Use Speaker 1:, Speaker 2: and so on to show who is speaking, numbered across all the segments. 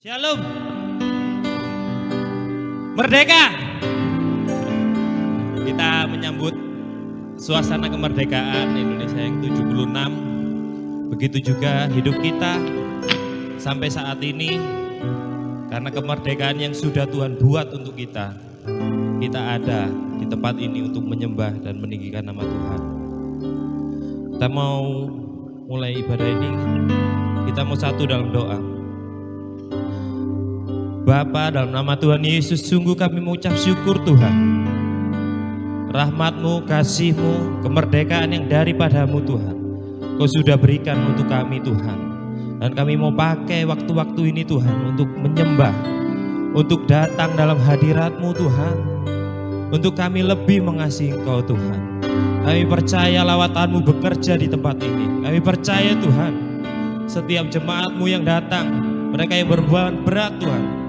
Speaker 1: Shalom. Merdeka. Kita menyambut suasana kemerdekaan Indonesia yang 76. Begitu juga hidup kita sampai saat ini, karena kemerdekaan yang sudah Tuhan buat untuk kita. Kita ada di tempat ini untuk menyembah dan meninggikan nama Tuhan. Kita mau mulai ibadah ini, kita mau satu dalam doa. Bapa, dalam nama Tuhan Yesus, sungguh kami mengucap syukur Tuhan. Rahmat-Mu, kasih-Mu, kemerdekaan yang daripadamu Tuhan, Kau sudah berikan untuk kami Tuhan. Dan kami mau pakai waktu-waktu ini Tuhan untuk menyembah, untuk datang dalam hadirat-Mu Tuhan, untuk kami lebih mengasihi Engkau Tuhan. Kami percaya lawatan-Mu bekerja di tempat ini. Kami percaya Tuhan, setiap jemaat-Mu yang datang, mereka yang berbeban berat Tuhan,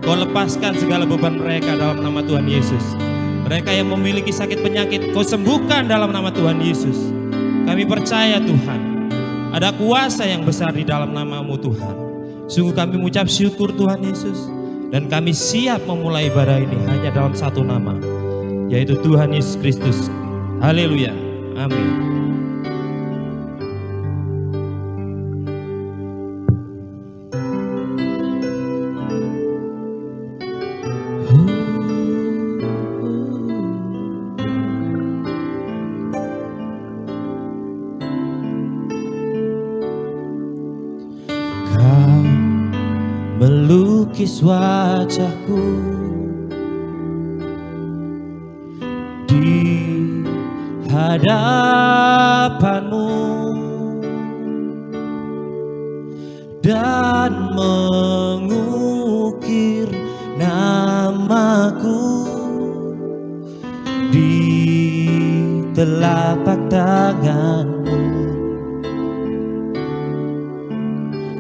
Speaker 1: Kau lepaskan segala beban mereka dalam nama Tuhan Yesus. Mereka yang memiliki sakit penyakit, Kau sembuhkan dalam nama Tuhan Yesus. Kami percaya Tuhan, ada kuasa yang besar di dalam nama-Mu Tuhan. Sungguh kami mengucap syukur Tuhan Yesus. Dan kami siap memulai ibadah ini hanya dalam satu nama, yaitu Tuhan Yesus Kristus. Haleluya, amin. Melukis wajahku di hadapan-Mu dan mengukir namaku di telapak tangan-Mu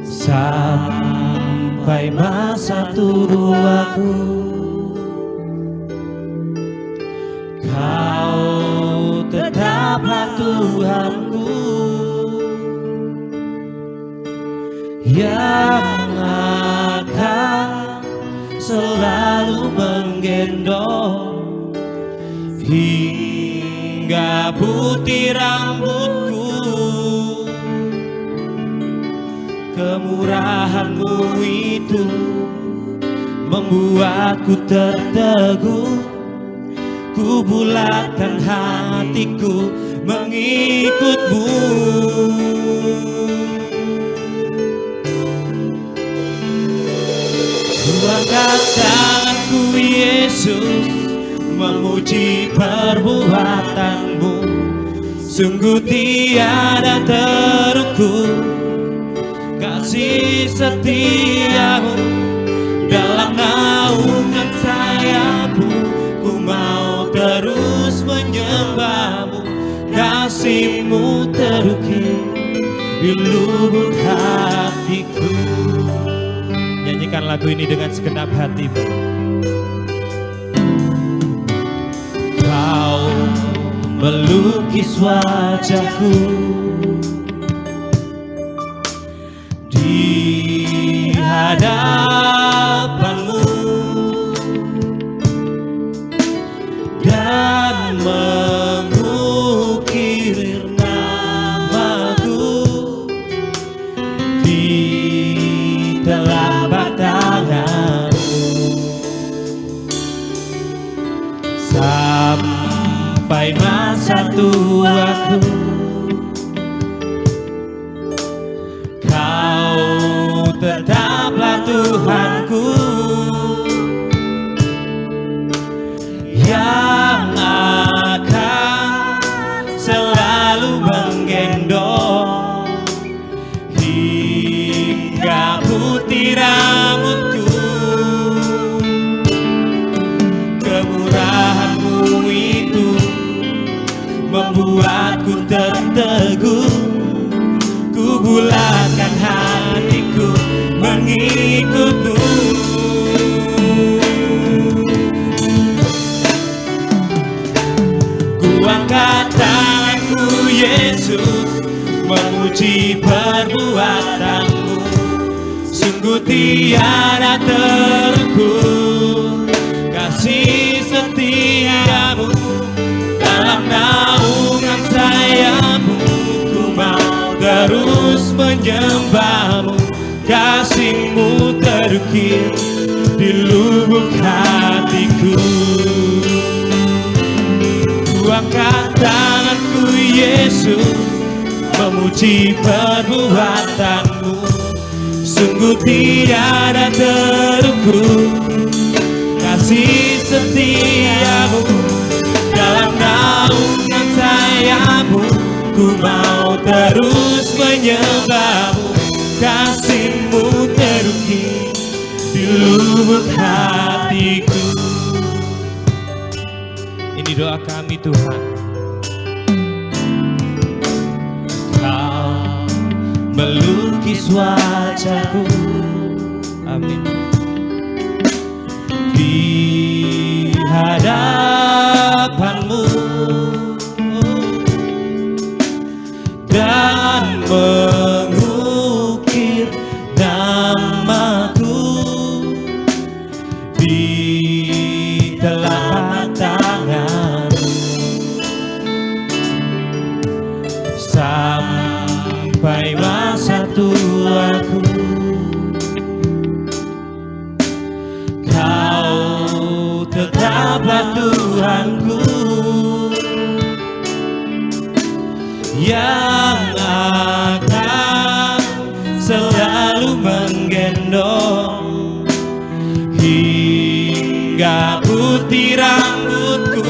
Speaker 1: sampai masa tuaku. Kau tetaplah Tuhanku yang akan selalu menggendong hingga putih rambutku. Kemurahan-Mu itu membuatku terteguh. Ku bulatkan hatiku mengikut-Mu. Ku angkat tanganku Yesus, memuji perbuatan-Mu. Sungguh tiada terukur kasih setia-Mu. Dalam naungan sayap-Mu ku mau terus menyembah-Mu. Kasih-Mu terukir di lubuk hatiku. Nyanyikan lagu ini dengan segenap hatimu. Kau melukis wajahku di hadapan-Mu dan mengukir namaku di telapak tangan-Mu sampai masa tuaku. Tetaplah Tuhanku yang akan selalu menggendong hingga putih rambutku. Kemurahan-Mu itu membuatku tiada terukur, kasih setiamu dalam naungan sayapmu. Ku mau terus menyembahmu, kasihmu terukir di lubuk hatiku. Ku angkat tanganku Yesus, memuji perbuatanmu. Sungguh tiada terukur, kasih setiamu dalam naungan sayapmu. Ku mau terus menyembahmu, kasihmu terukir di lubuk hatiku. Ini doa kami Tuhan. Kau melukis wajahku, amin, di hadapanmu dan mengukir namaku di telapak tanganmu sampai masa tuaku. Kau tetaplah Tuhanku yang akan selalu menggendong hingga putih rambutku.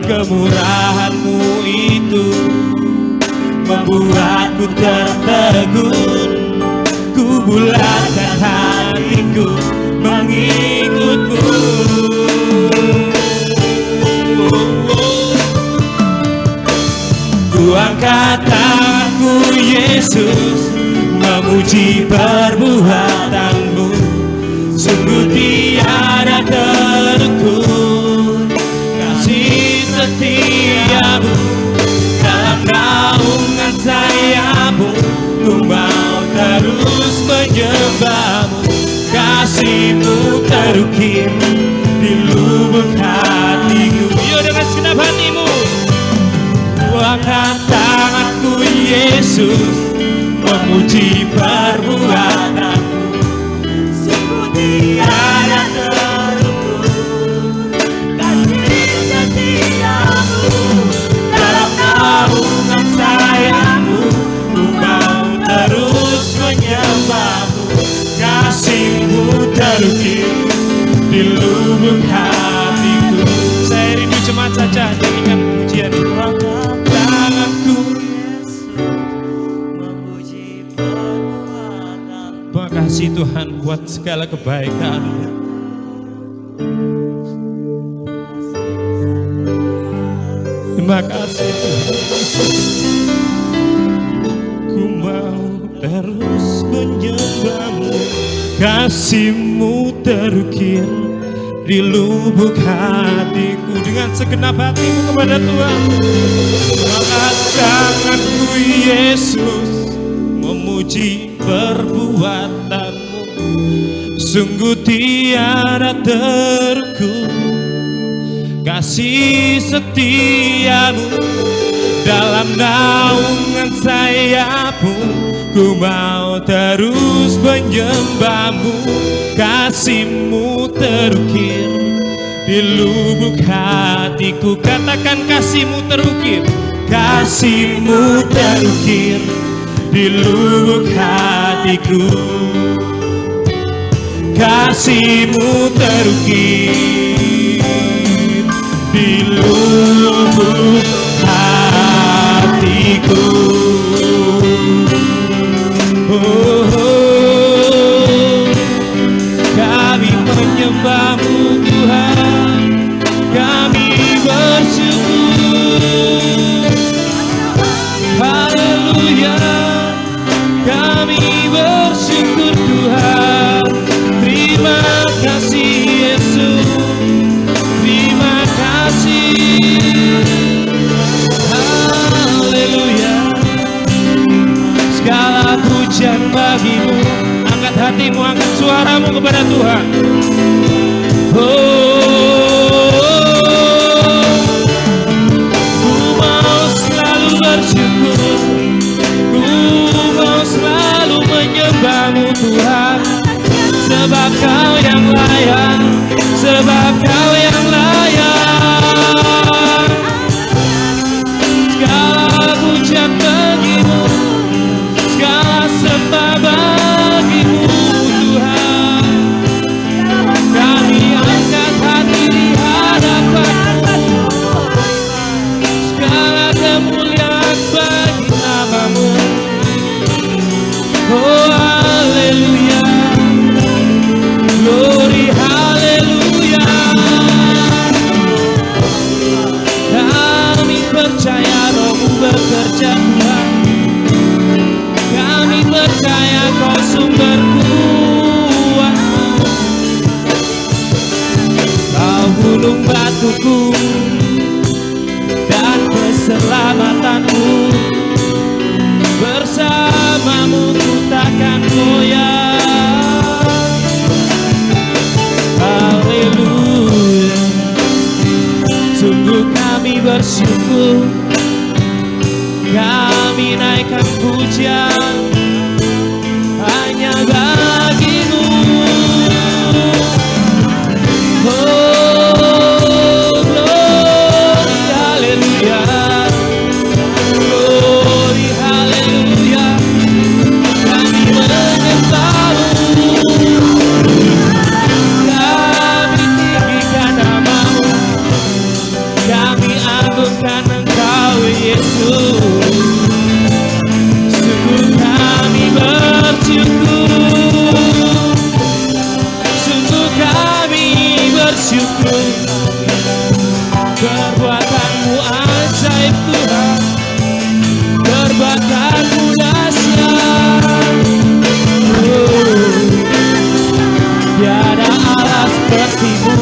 Speaker 1: Kemurahanmu itu membuatku tertegun. Ku bulatkan hatiku mengikutmu. Ku angkat tanganku Yesus, memuji perbuatanmu. Sungguh tiada terukur, kasih setiamu dalam naungan sayapmu. Ku mau terus menyembahmu, kasihmu terukir di lubuk hatiku. Yo, dengan segenap hatimu. Ku angkat tanganku Yesus, memuji perbuatanmu. Sungguh tiada terukur, kasih setiamu dalam naungan sayapmu. Ku mau terus menyembahmu, kasihmu terukir di lubuk hatiku. Saya rindu jemaat saja dengan pujian. Terima kasih Tuhan buat segala kebaikan-Nya. Terima kasih Tuhan. Ku mau terus menyembahmu, kasihmu terukir di lubuk hatiku. Dengan segenap hatimu kepada Tuhan. Angkat tanganku Yesus, memuji perbuatanmu. Sungguh tiada terukur, kasih setiamu dalam naungan sayapmu. Ku mau terus menyembahmu, kasihmu terukir di lubuk hatiku. Katakan kasihmu terukir, kasihmu terukir di lubuk hatiku. Kasihmu terukir di lubuk hatiku. Oh, oh, kami menyembahmu Tuhan, kami bersyukur. Haleluya, kami bersyukur Tuhan. Terima kasih Yesus, terima kasih. Haleluya, segala pujian hatimu, angkat suaramu kepada Tuhan. Ku mau selalu bersyukur, ku mau selalu menyembah-Mu Tuhan, sebab Kau yang layak, sebab Kau yang layak. Segala pujian bagi-Mu, segala sembah bagi-Mu Tuhan. Kami angkat hati di hadapan-Mu, segala kemuliaan bagi nama-Mu. Oh haleluya, glory haleluya. Kami percaya Roh-Mu bekerja Tuhan, kami percaya Kau sumber kuat, Kau gunung batuku dan keselamatan-Mu. Bersama-Mu ku takkan goyah. Haleluya, sungguh kami bersyukur, kami naikkan pujian hanya bagi-Mu. Oh glory haleluya, glory haleluya. Kami menyembah-Mu, kami tinggikan nama-Mu, kami agungkan Engkau Yesus. Sungguh kami bersyukur, sungguh kami bersyukur. Perbuatan-Mu ajaib Tuhan, perbuatan-Mu dahsyat. Tiada Allah seperti-Mu,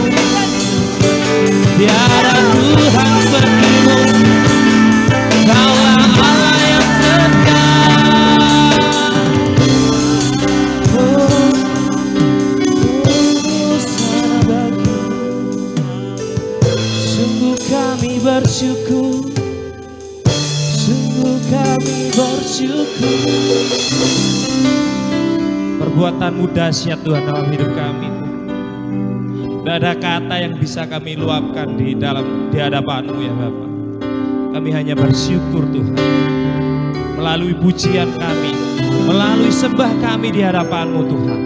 Speaker 1: tiada Tuhan seperti-Mu. Kaulah Allah yang setia. Sungguh kami bersyukur, sungguh kami bersyukur. Perbuatan-Mu dahsyat Tuhan dalam hidup kami. Tidak ada kata yang bisa kami luapkan di hadapan-Mu ya Bapa. Kami hanya bersyukur Tuhan, melalui pujian kami, melalui sembah kami di hadapan-Mu Tuhan.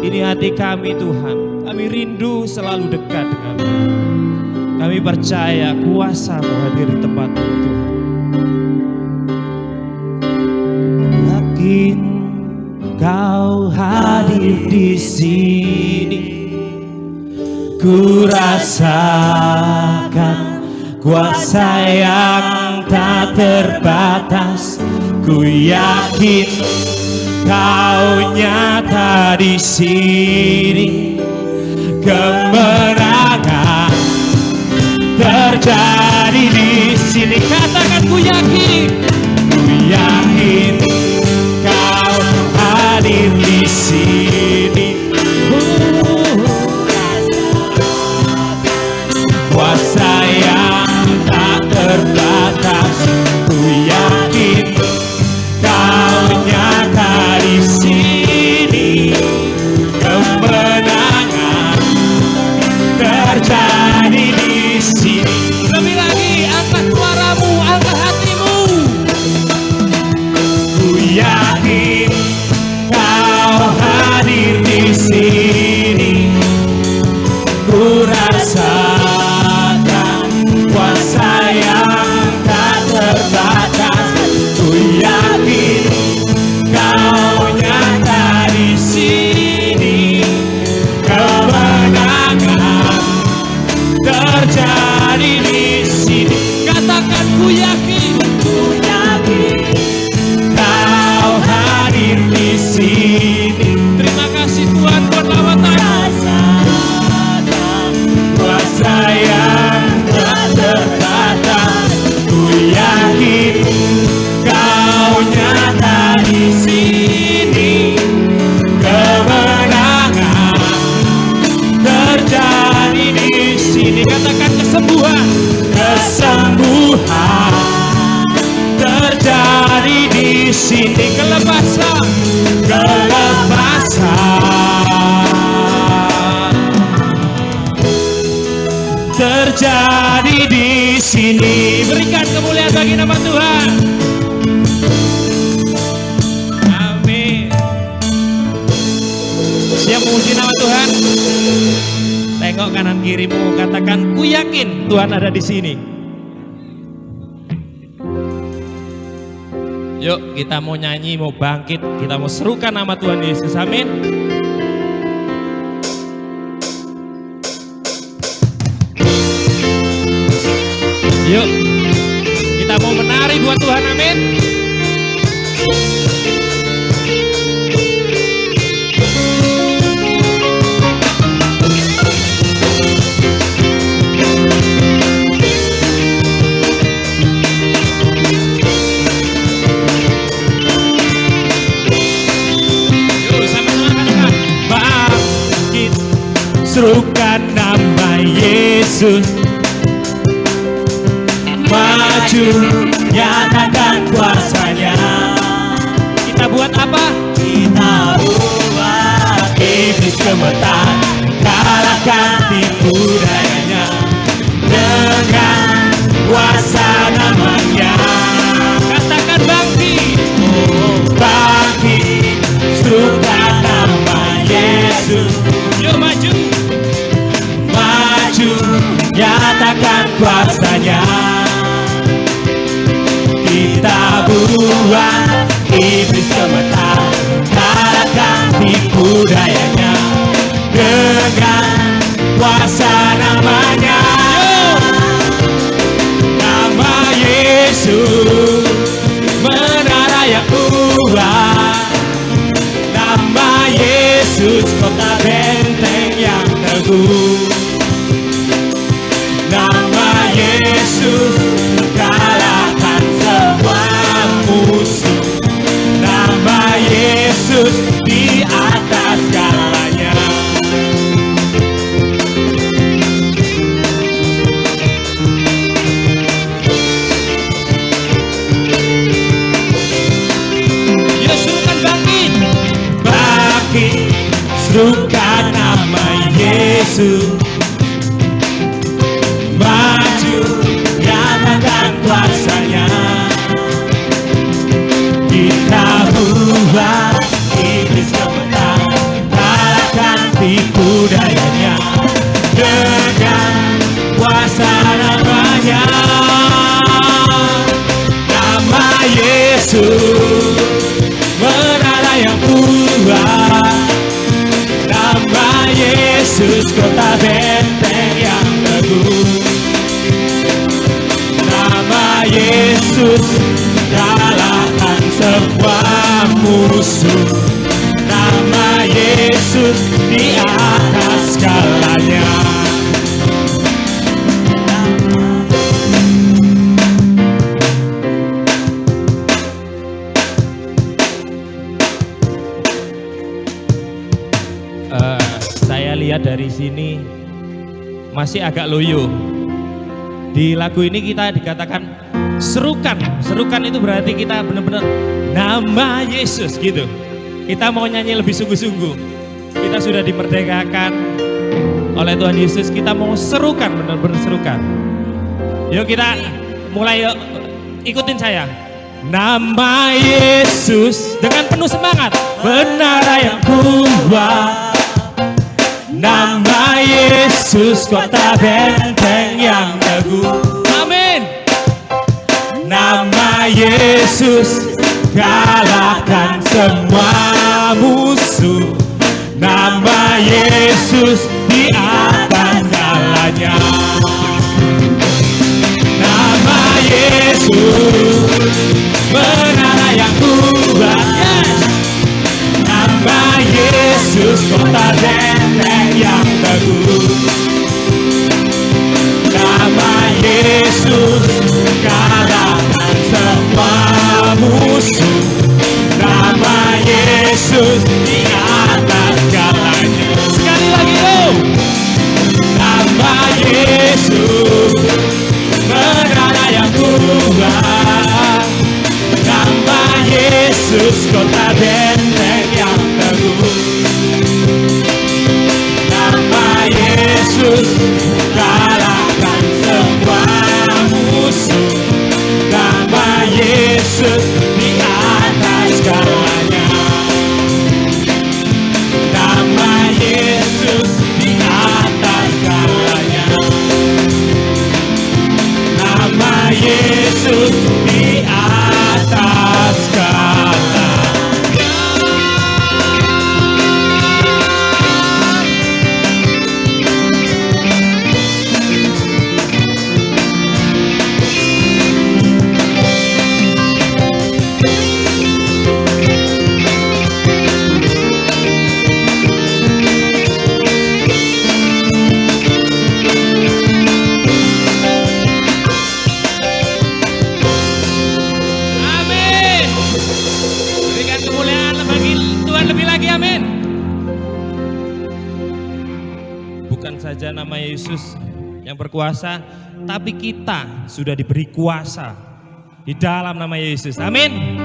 Speaker 1: Ini hati kami Tuhan, kami rindu selalu dekat dengan-Mu. Kami percaya kuasa-Mu hadir di tempat-Mu Tuhan. Yakin Kau hadir di sini, ku rasakan kuasa yang tak terbatas. Ku yakin Kau nyata di sini, kemenangan terjadi di sini. Katakan ku yakin Kau hadir di sini. Kuasa yang tak terbatas, ku yakin Kau nyata di sini, kemenangan sini. Katakan kesembuhan. Kesembuhan terjadi di sini. Kelepasan, kelepasan terjadi di sini. Berikan kemuliaan bagi nama Tuhan. Amin. Siap memuji nama Tuhan? Tengok kanan kirimu, katakan, ku yakin Tuhan ada di sini. Yuk, kita mau nyanyi, mau bangkit, kita mau serukan nama Tuhan Yesus. Amin. Yuk, kita mau menari buat Tuhan. Amin. Serukan nama Yesus, maju nyatakan kuasanya. Kita buat apa? Kita buat iblis gemetar, kalahkan tipu dayanya dengan kuasa namanya. Katakan bangkit, oh bangkit, serukan nama Yesus. Yuk maju, nyatakan kuasanya. Kita buat iblis gemetar, kalahkan tipu dayanya dengan kuasa namanya. Nama Yesus menara yang kuat. Nama Yesus kota benteng yang teguh. Nama Yesus kalahkan semua musuh. Nama Yesus di atas segalanya. Ya serukan bangkit, bangkit, serukan nama Yesus. Kuasanya kita buat iblis gemetar, kalahkan tipu dayanya dengan kuasa namanya. Nama Yesus menara yang kuat. Nama Yesus kota benteng yang teguh. Yesus kalahkan semua musuh. Nama Yesus di atas segalanya. Saya lihat dari sini masih agak loyo. Di lagu ini kita dikatakan serukan. Serukan itu berarti kita benar-benar nama Yesus gitu. Kita mau nyanyi lebih sungguh-sungguh. Kita sudah dimerdekakan oleh Tuhan Yesus. Kita mau serukan, benar-benar serukan. Yuk kita mulai, yuk. Ikutin saya. Nama Yesus dengan penuh semangat, menara yang kuat. Nama Yesus kota benteng yang teguh. Amin. Nama Yesus kalahkan semua musuh. Nama Yesus di atas segalanya. Nama Yesus menara yang kuat. Yes. Nama Yesus kota benteng yang teguh. Nama Yesus kalahkan semua musuh. Nama Yesus di atas segalanya. Sekali lagi, oh. Nama Yesus bukan saja nama Yesus yang berkuasa, tapi kita sudah diberi kuasa di dalam nama Yesus. Amin.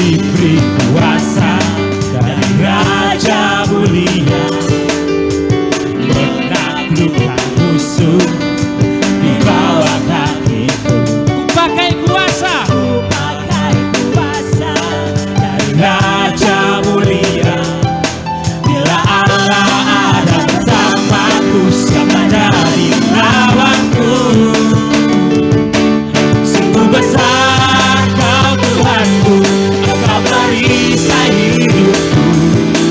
Speaker 2: Diberi kuasa dari Raja Mulia, menaklukkan musuh di bawah kakiku.
Speaker 1: Ku pakai kuasa
Speaker 2: dari Raja Mulia. Bila Allah ada bersamaku, siapa jadi lawanku? Sungguh besar Kau Tuhanku, perisai hidupku.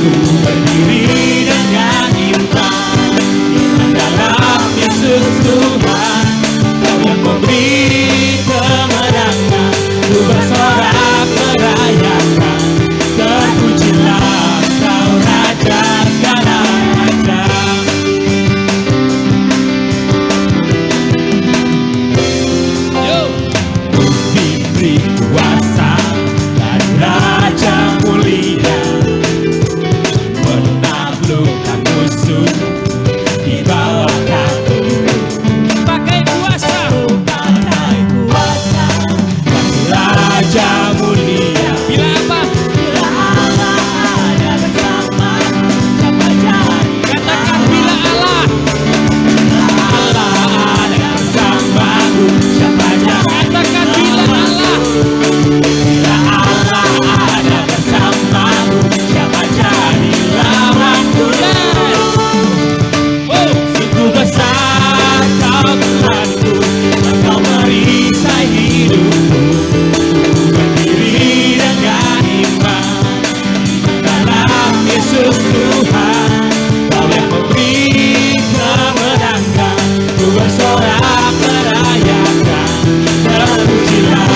Speaker 2: Ku berdiri dengan iman dalam Yesus Tuhan. Kau yang memberi kemenangan, ku bersorak merayakan. Terpujilah Kau Raja segala raja. Ku diberi kuasa dari Raja Mulia, menaklukkan musuh di bawah kaki.
Speaker 1: pakai kuasa
Speaker 2: Dari Raja Mulia.
Speaker 1: bila apa?
Speaker 2: Bila Allah ada bersamaku, siapa jadi
Speaker 1: Katakan bila Allah.
Speaker 2: Allah ada bersamaku, siapa jadi
Speaker 1: Katakan bila Allah.
Speaker 2: Bila Allah ada bersamaku, siapa jadi lawanku?
Speaker 1: Oh,
Speaker 2: Sungguh besar Kau Tuhanku, Engkau merisai hidupku. Ku berdiri dengan iman dalam Yesus Tuhan. Kau yang memberi kemenangan, ku bersorak merayakan. Terpujilah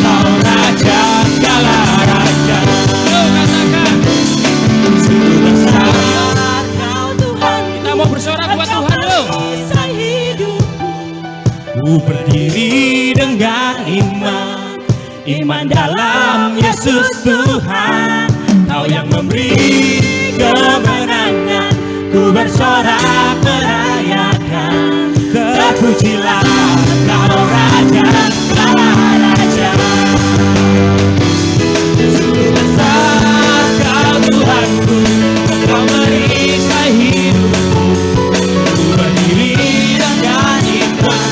Speaker 2: Kau Raja segala raja.
Speaker 1: oh katakan.
Speaker 2: Sungguh besar Kau Tuhan,
Speaker 1: Kita mau bersorak buat Tuhan dong.
Speaker 2: merisai hidupku. Ku berdiri dengan iman dalam Yesus Tuhan. Kau yang memberi kemenangan, ku bersorak merayakan. Terpujilah Kau Raja segala raja. Sungguh besar Kau Tuhanku, Engkau merisai hidupku. Ku berdiri dengan iman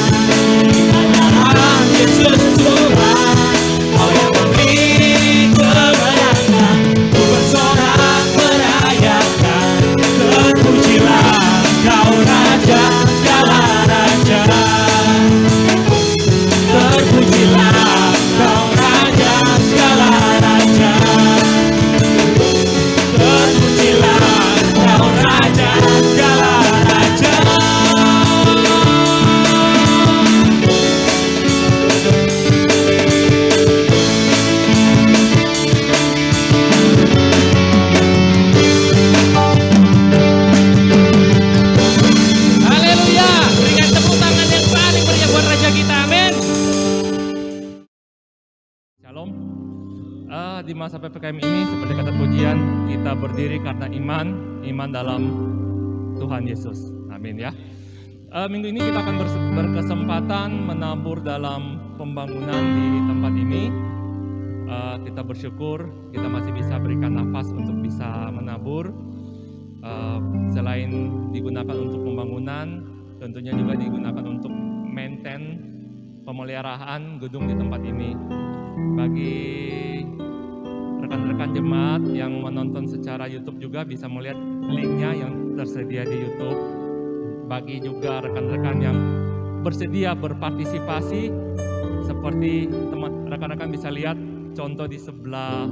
Speaker 2: dalam Yesus Tuhan. Kau yang memberi kemenangan, ku bersorak merayakan. Terpujilah Kau Raja segala raja. Terpujilah Kau Raja segala raja. Terpujilah Kau Raja segala raja.
Speaker 1: Haleluya. Berikan tepuk tangan yang paling meriah buat Raja kita. Amin.
Speaker 3: Shalom. Di masa PPKM ini seperti kata pujian, kita berdiri karena iman dalam Tuhan Yesus. Amin ya. Minggu ini kita akan berkesempatan menabur dalam pembangunan di tempat ini. Kita bersyukur kita masih bisa berikan nafas untuk bisa menabur. Selain digunakan untuk pembangunan, tentunya juga digunakan untuk maintain pemeliharaan gedung di tempat ini. Bagi rekan-rekan jemaat yang menonton secara YouTube juga bisa melihat linknya yang tersedia di YouTube. Bagi juga rekan-rekan yang bersedia berpartisipasi, seperti rekan-rekan bisa lihat contoh di sebelah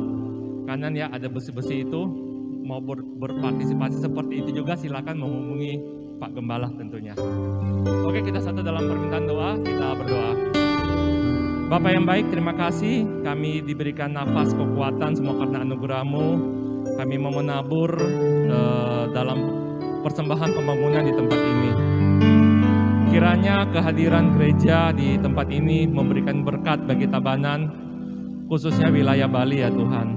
Speaker 3: kanan ya, ada besi-besi itu. Mau berpartisipasi seperti itu juga silakan menghubungi Pak Gembala tentunya. Oke, kita satu dalam permintaan doa, kita berdoa. Bapak yang baik, terima kasih kami diberikan nafas kekuatan semua karena anugerah-Mu. Kami mau menabur dalam persembahan pembangunan di tempat ini. Kiranya kehadiran gereja di tempat ini memberikan berkat bagi Tabanan, khususnya wilayah Bali ya Tuhan.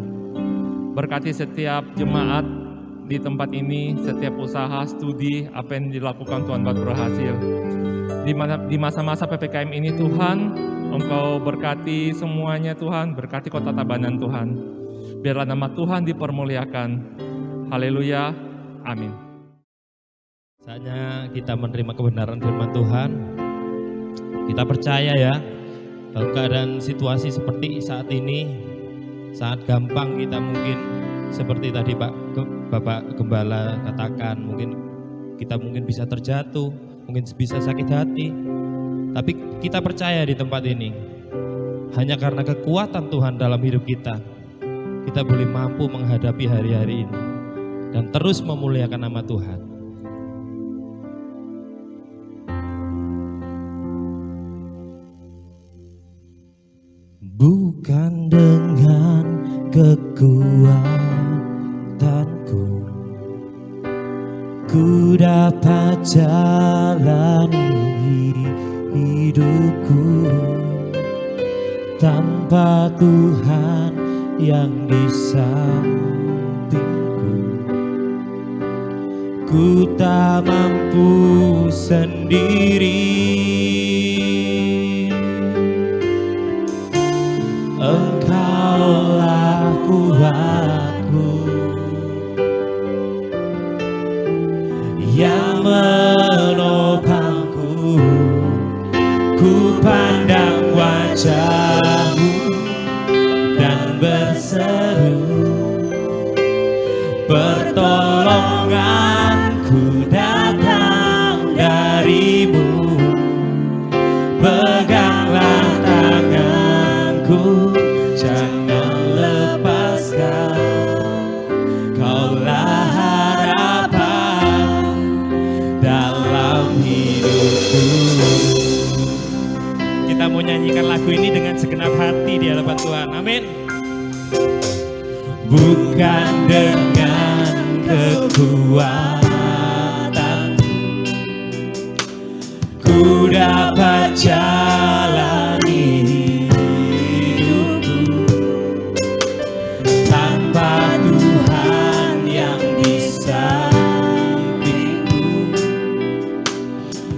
Speaker 3: Berkati setiap jemaat di tempat ini, setiap usaha, studi, apa yang dilakukan Tuhan buat berhasil. Di masa-masa PPKM ini Tuhan, Engkau berkati semuanya Tuhan, berkati kota Tabanan Tuhan. Biarlah nama Tuhan dipermuliakan. Haleluya, amin.
Speaker 1: Saatnya kita menerima kebenaran firman Tuhan. Kita percaya ya, dalam keadaan situasi seperti saat ini, sangat gampang kita mungkin seperti tadi Bapak Gembala katakan, kita mungkin bisa terjatuh, mungkin bisa sakit hati. Tapi kita percaya di tempat ini, hanya karena kekuatan Tuhan dalam hidup kita boleh mampu menghadapi hari-hari ini dan terus memuliakan nama Tuhan. Bukan dengan kekuatanku ku dapat jalani hidupku tanpa Tuhan yang di sampingku. Ku tak mampu sendiri. Engkaulah kuatku yang menopangku. Ku pandang wajah-Mu dan berseru, pertolonganku datang dari-Mu. Peganglah tanganku, jangan lepaskan. Kaulah harapan dalam hidupku. Kita mau nyanyikan lagu ini dengan segenap hati di hadapan Tuhan. Amin. Bukan dengan kekuatan ku dapat jalani hidupku tanpa Tuhan yang di sampingku.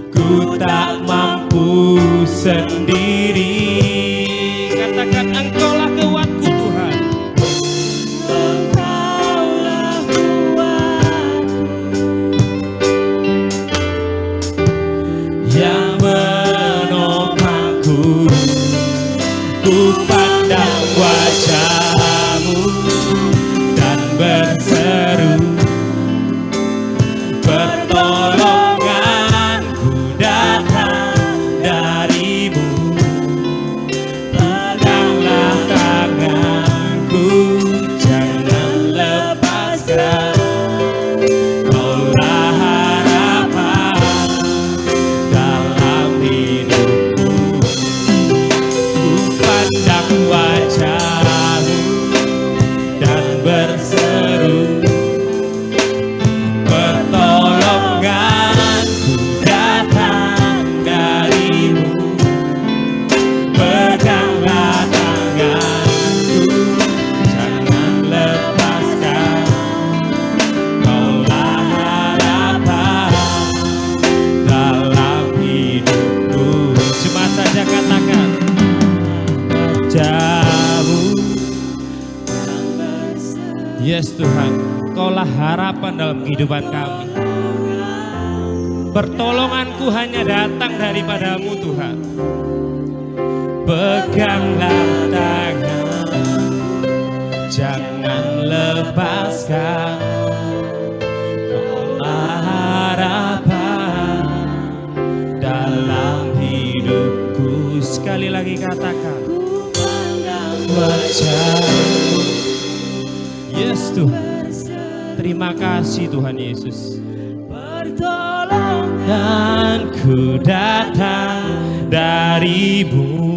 Speaker 1: Ku tak mampu sendiri. Katakan, Engkaulah kuatku Tuhan. Engkaulah kuatku yang menopangku. Ku pandang wajah-Mu dan berseru, pertolonganku datang dari-Mu. Peganglah tanganku, jangan lepaskan. Kaulah harapan dalam hidupku. Ku pandang wajah-Mu dan berseru, pertolonganku datang dari-Mu. Peganglah tanganku, jangan lepaskan. Kaulah harapan dalam hidupku. Cuma saja katakan, jauh. Yes Tuhan, Kaulah harapan dalam kehidupan kami. Pertolonganku hanya datang daripada-Mu Tuhan. Peganglah tanganku, jangan lepaskan. Kaulah harapan dalam hidupku. Sekali lagi katakan, wajah-Mu. Yes Tuhan, terima kasih Tuhan Yesus. Pertolongan dan ku datang darimu.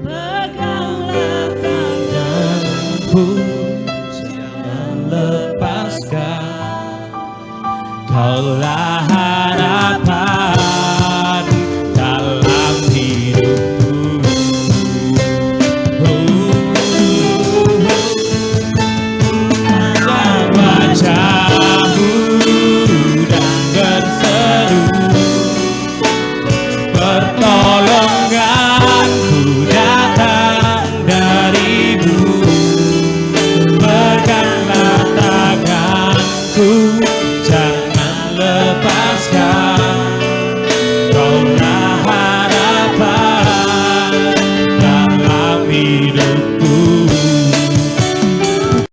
Speaker 1: Peganglah tanganku, jangan lepaskan. Kaulah harapan dalam hidupku. Pandang wajahmu dan berseru, pertolonganku datang darimu. Peganglah tanganku, jangan lepaskan. Kaulah harapan dalam hidupku.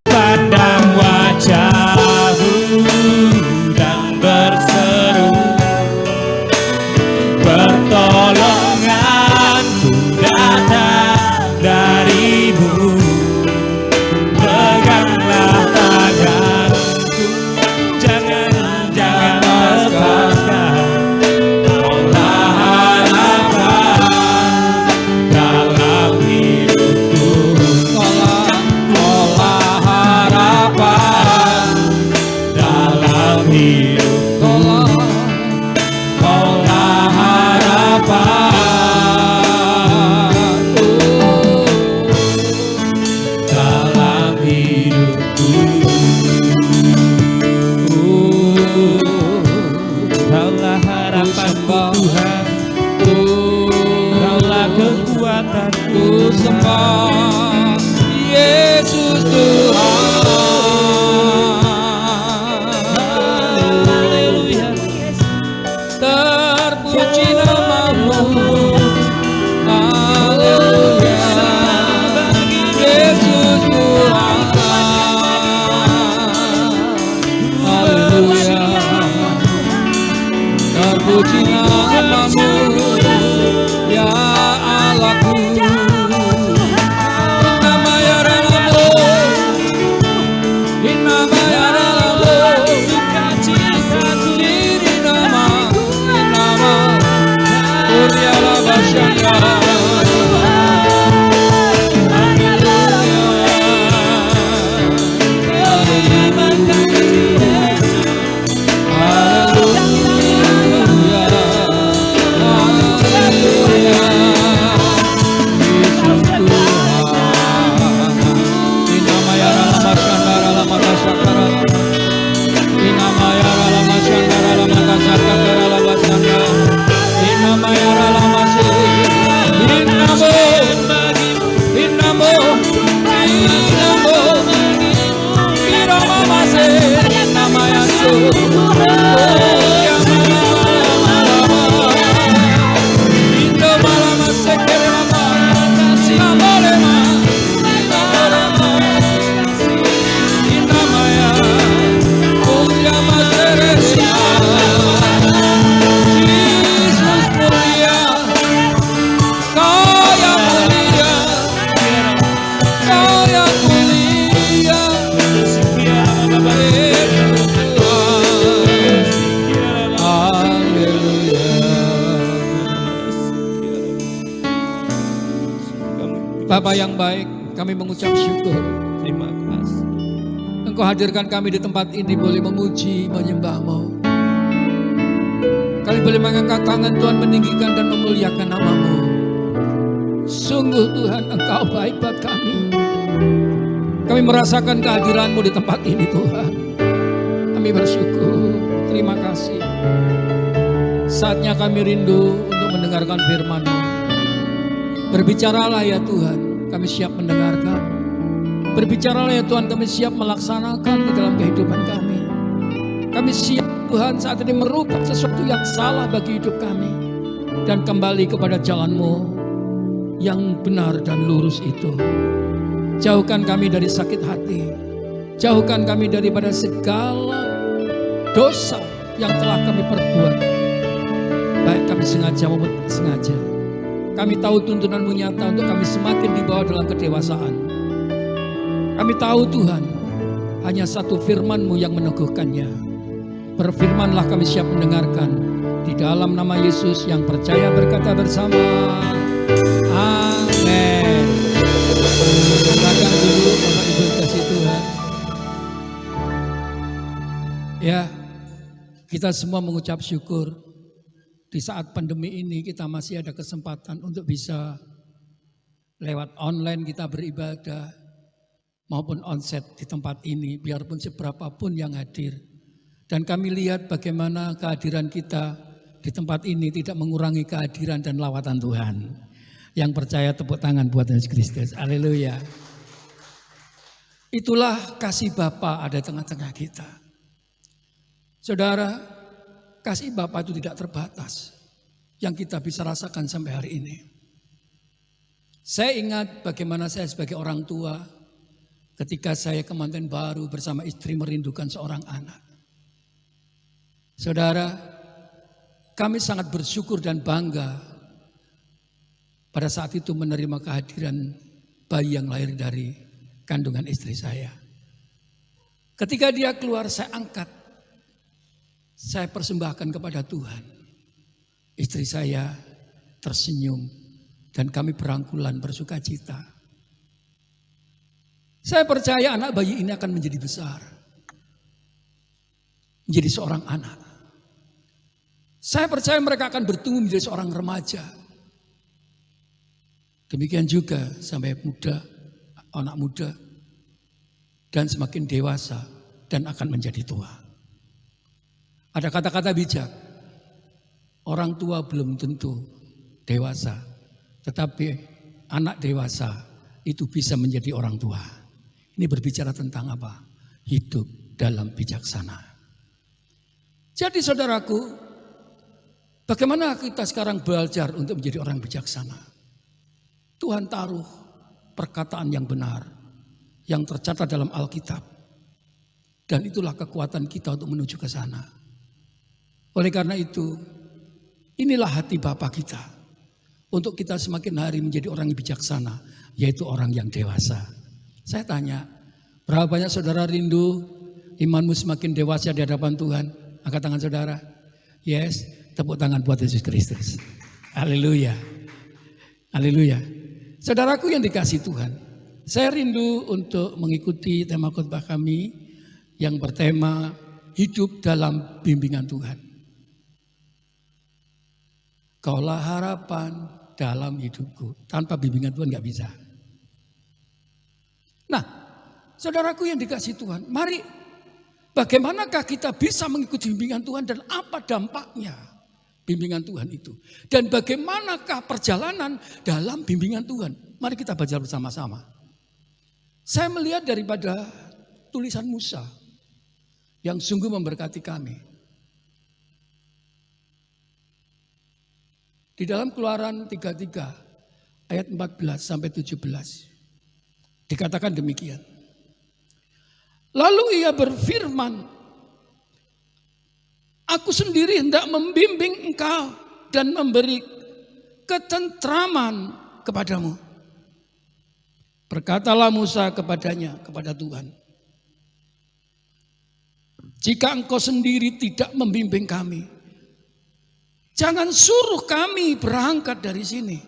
Speaker 1: Pandang wajahmu dan berseru, pertolonganku datang darimu. Peganglah tanganku, jangan lepaskan. Kaulah harapan dalam hidupku. Kaulah harapan dalam hidupku. Kaulah harapanku dalam hidupku. Kaulah harapanku Tuhan, Kaulah kekuatanku.
Speaker 2: Sembah Yesus Tuhan.
Speaker 1: Haleluya.
Speaker 2: Terpuji namamu. Haleluya. Yesus Tuhan. Haleluya. Terpuji namamu, ya Allahku. Nama ya Rabbmu, nama ya Rabbmu. Diri nama, nama Uriala Basyara. Bapa yang baik, kami mengucap syukur.
Speaker 1: Terima kasih.
Speaker 2: Engkau hadirkan kami di tempat ini boleh memuji, menyembah-Mu. Kami boleh mengangkat tangan Tuhan, meninggikan dan memuliakan nama-Mu. Sungguh Tuhan, Engkau baik buat kami. Kami merasakan kehadiran-Mu di tempat ini Tuhan. Kami bersyukur, terima kasih. Saatnya kami rindu untuk mendengarkan firman-Mu. Berbicaralah ya Tuhan, kami siap mendengarkan. Berbicaralah ya Tuhan, kami siap melaksanakan di dalam kehidupan kami. Kami siap Tuhan saat ini merubah sesuatu yang salah bagi hidup kami. Dan kembali kepada jalan-Mu yang benar dan lurus itu. Jauhkan kami dari sakit hati. Jauhkan kami daripada segala dosa yang telah kami perbuat. Baik kami sengaja maupun tidak sengaja. Kami tahu tuntunan-Mu nyata untuk kami semakin dibawa dalam kedewasaan. Kami tahu Tuhan, hanya satu firman-Mu yang meneguhkannya. Berfirmanlah, kami siap mendengarkan. Di dalam nama Yesus yang percaya berkata bersama, amin. Silakan dulu Bapak Ibu kasih Tuhan. Ya, kita semua mengucap syukur di saat pandemi ini kita masih ada kesempatan untuk bisa lewat online kita beribadah maupun onsite di tempat ini, biarpun seberapapun yang hadir. Dan kami lihat bagaimana kehadiran kita di tempat ini tidak mengurangi kehadiran dan lawatan Tuhan. Yang percaya tepuk tangan buat Yesus Kristus. Haleluya. Itulah kasih Bapa ada tengah-tengah kita. Saudara, kasih Bapa itu tidak terbatas yang kita bisa rasakan sampai hari ini. Saya ingat bagaimana saya sebagai orang tua ketika saya ke manten baru bersama istri merindukan seorang anak. Saudara, kami sangat bersyukur dan bangga pada saat itu menerima kehadiran bayi yang lahir dari kandungan istri saya. Ketika dia keluar, saya angkat, saya persembahkan kepada Tuhan. Istri saya tersenyum dan kami berangkulan bersuka cita. Saya percaya anak bayi ini akan menjadi besar. Menjadi seorang anak. Saya percaya mereka akan bertumbuh menjadi seorang remaja. Demikian juga sampai muda, anak muda. Dan semakin dewasa dan akan menjadi tua. Ada kata-kata bijak. Orang tua belum tentu dewasa. Tetapi anak dewasa itu bisa menjadi orang tua. Ini berbicara tentang apa? Hidup dalam bijaksana. Jadi saudaraku, bagaimana kita sekarang belajar untuk menjadi orang bijaksana? Tuhan taruh perkataan yang benar, yang tercatat dalam Alkitab. Dan itulah kekuatan kita untuk menuju ke sana. Oleh karena itu, inilah hati Bapa kita. Untuk kita semakin hari menjadi orang yang bijaksana, yaitu orang yang dewasa. Saya tanya, berapa banyak saudara rindu imanmu semakin dewasa di hadapan Tuhan? Angkat tangan saudara. Yes, tepuk tangan buat Yesus Kristus. Haleluya. Haleluya. Saudaraku yang dikasihi Tuhan, saya rindu untuk mengikuti tema khotbah kami yang bertema hidup dalam bimbingan Tuhan. Kaulah harapan dalam hidupku. Tanpa bimbingan Tuhan gak bisa. Nah, saudaraku yang dikasihi Tuhan, mari bagaimanakah kita bisa mengikuti bimbingan Tuhan dan apa dampaknya bimbingan Tuhan itu. Dan bagaimanakah perjalanan dalam bimbingan Tuhan. Mari kita baca bersama-sama. Saya melihat daripada tulisan Musa yang sungguh memberkati kami. Di dalam Keluaran 33 ayat 14 sampai 17. Dikatakan demikian. Lalu ia berfirman, aku sendiri hendak membimbing engkau dan memberi ketentraman kepadamu. Berkatalah Musa kepadanya, kepada Tuhan. Jika engkau sendiri tidak membimbing kami, jangan suruh kami berangkat dari sini.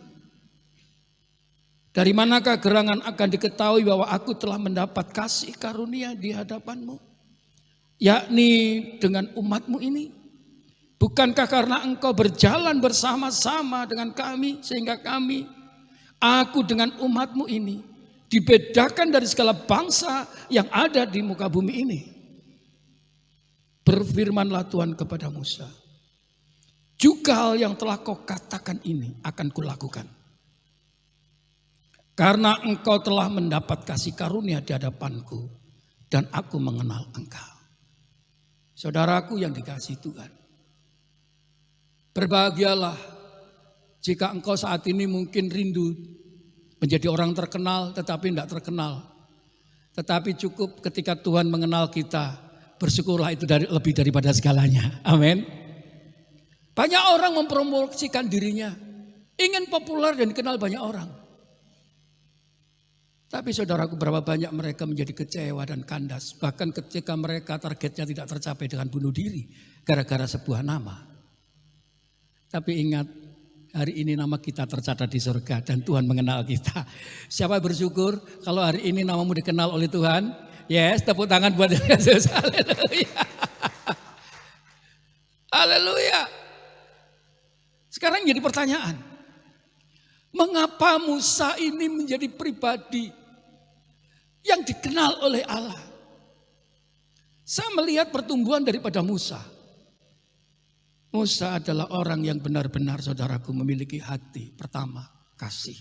Speaker 2: Dari manakah gerangan akan diketahui bahwa aku telah mendapat kasih karunia di hadapanmu? Yakni dengan umatmu ini. Bukankah karena engkau berjalan bersama-sama dengan kami sehingga aku dengan umatmu ini dibedakan dari segala bangsa yang ada di muka bumi ini. Berfirmanlah Tuhan kepada Musa. Juga hal yang telah kau katakan ini akan kulakukan. Karena engkau telah mendapat kasih karunia di hadapanku dan aku mengenal engkau. Saudaraku yang dikasihi Tuhan. Berbahagialah jika engkau saat ini mungkin rindu menjadi orang terkenal tetapi tidak terkenal. Tetapi cukup ketika Tuhan mengenal kita, bersyukurlah itu lebih daripada segalanya. Amin. Banyak orang mempromosikan dirinya, ingin populer dan dikenal banyak orang. Tapi saudaraku, berapa banyak mereka menjadi kecewa dan kandas. Bahkan ketika mereka targetnya tidak tercapai dengan bunuh diri. Gara-gara sebuah nama. Tapi ingat, hari ini nama kita tercatat di surga dan Tuhan mengenal kita. Siapa bersyukur kalau hari ini namamu dikenal oleh Tuhan? Yes, tepuk tangan buat Yesus. Haleluya. Haleluya. Sekarang jadi pertanyaan. Mengapa Musa ini menjadi pribadi yang dikenal oleh Allah? Saya melihat pertumbuhan daripada Musa. Musa adalah orang yang benar-benar saudaraku memiliki hati. Pertama, kasih.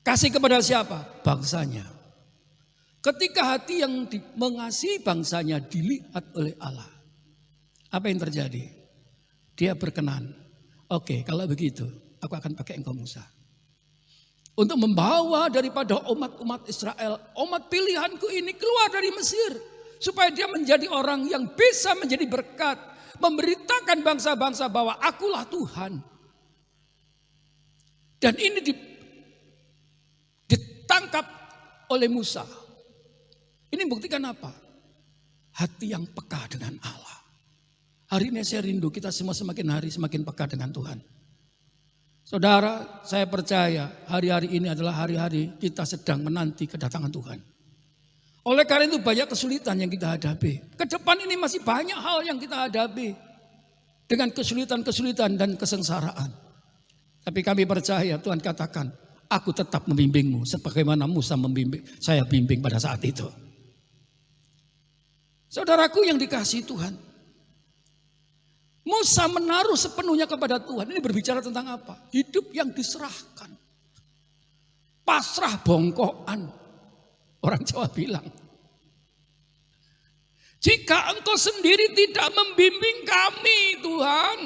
Speaker 2: Kasih kepada siapa? Bangsanya. Ketika hati yang mengasihi bangsanya dilihat oleh Allah. Apa yang terjadi? Dia berkenan. Oke, kalau begitu aku akan pakai engkau Musa. Untuk membawa daripada umat-umat Israel, umat pilihanku ini keluar dari Mesir. Supaya dia menjadi orang yang bisa menjadi berkat. Memberitakan bangsa-bangsa bahwa akulah Tuhan. Dan ini ditangkap oleh Musa. Ini buktikan apa? Hati yang peka dengan Allah. Hari ini saya rindu kita semua semakin hari semakin peka dengan Tuhan. Saudara, saya percaya hari-hari ini adalah hari-hari kita sedang menanti kedatangan Tuhan. Oleh karena itu banyak kesulitan yang kita hadapi. Ke depan ini masih banyak hal yang kita hadapi. Dengan kesulitan-kesulitan dan kesengsaraan. Tapi kami percaya Tuhan katakan, aku tetap membimbingmu. Sebagaimana Musa membimbing, saya bimbing pada saat itu. Saudaraku yang dikasihi Tuhan. Musa menaruh sepenuhnya kepada Tuhan. Ini berbicara tentang apa? Hidup yang diserahkan. Pasrah bongkoan. Orang Jawa bilang, jika engkau sendiri tidak membimbing kami Tuhan,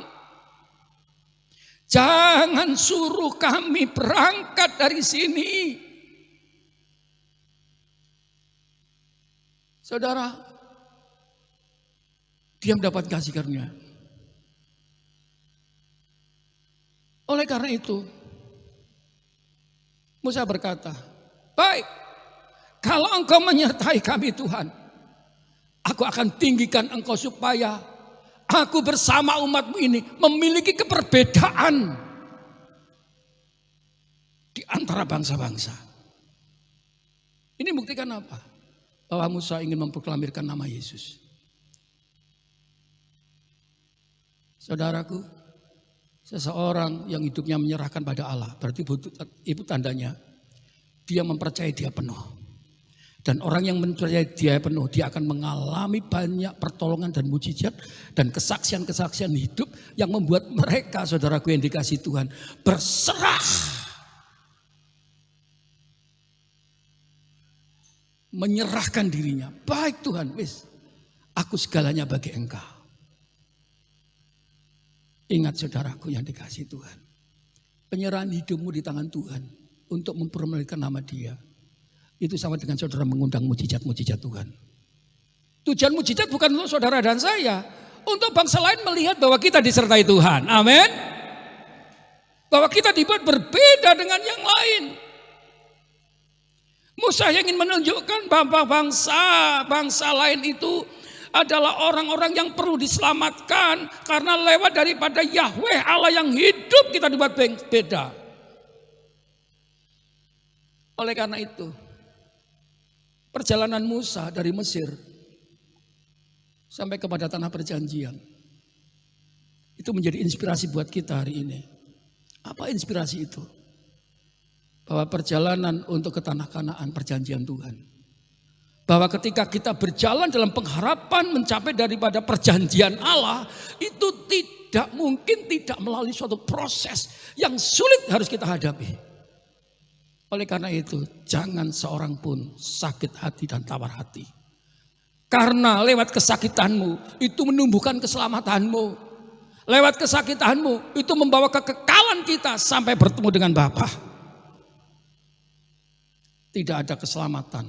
Speaker 2: jangan suruh kami berangkat dari sini. Saudara, dia mendapat kasih karunia. Oleh karena itu, Musa berkata, baik, kalau engkau menyertai kami Tuhan, aku akan tinggikan engkau supaya aku bersama umatmu ini memiliki keperbedaan di antara bangsa-bangsa. Ini buktikan apa? Bahwa Musa ingin memproklamirkan nama Yesus. Saudaraku, seseorang yang hidupnya menyerahkan pada Allah, berarti itu tandanya dia mempercayai dia penuh. Dan orang yang mempercayai dia penuh, dia akan mengalami banyak pertolongan dan mujizat dan kesaksian-kesaksian hidup yang membuat mereka, saudaraku yang dikasihi Tuhan, berserah. Menyerahkan dirinya. Baik Tuhan, wis, aku segalanya bagi engkau. Ingat saudaraku yang dikasihi Tuhan. Penyerahan hidupmu di tangan Tuhan untuk mempromosikan nama Dia. Itu sama dengan saudara mengundang mujizat-mujizat Tuhan. Tujuan mujizat bukan untuk saudara dan saya. Untuk bangsa lain melihat bahwa kita disertai Tuhan. Amin. Bahwa kita dibuat berbeda dengan yang lain. Musa ingin menunjukkan bahwa bangsa lain itu adalah orang-orang yang perlu diselamatkan. Karena lewat daripada Yahweh Allah yang hidup kita dibuat beda. Oleh karena itu, perjalanan Musa dari Mesir sampai kepada tanah perjanjian itu menjadi inspirasi buat kita hari ini. Apa inspirasi itu? Bahwa perjalanan untuk ke tanah Kanaan perjanjian Tuhan. Bahwa ketika kita berjalan dalam pengharapan mencapai daripada perjanjian Allah, itu tidak mungkin tidak melalui suatu proses yang sulit harus kita hadapi. Oleh karena itu, jangan seorang pun sakit hati dan tawar hati. Karena lewat kesakitanmu, itu menumbuhkan keselamatanmu. Lewat kesakitanmu, itu membawa kekekalan kita sampai bertemu dengan Bapa. Tidak ada keselamatan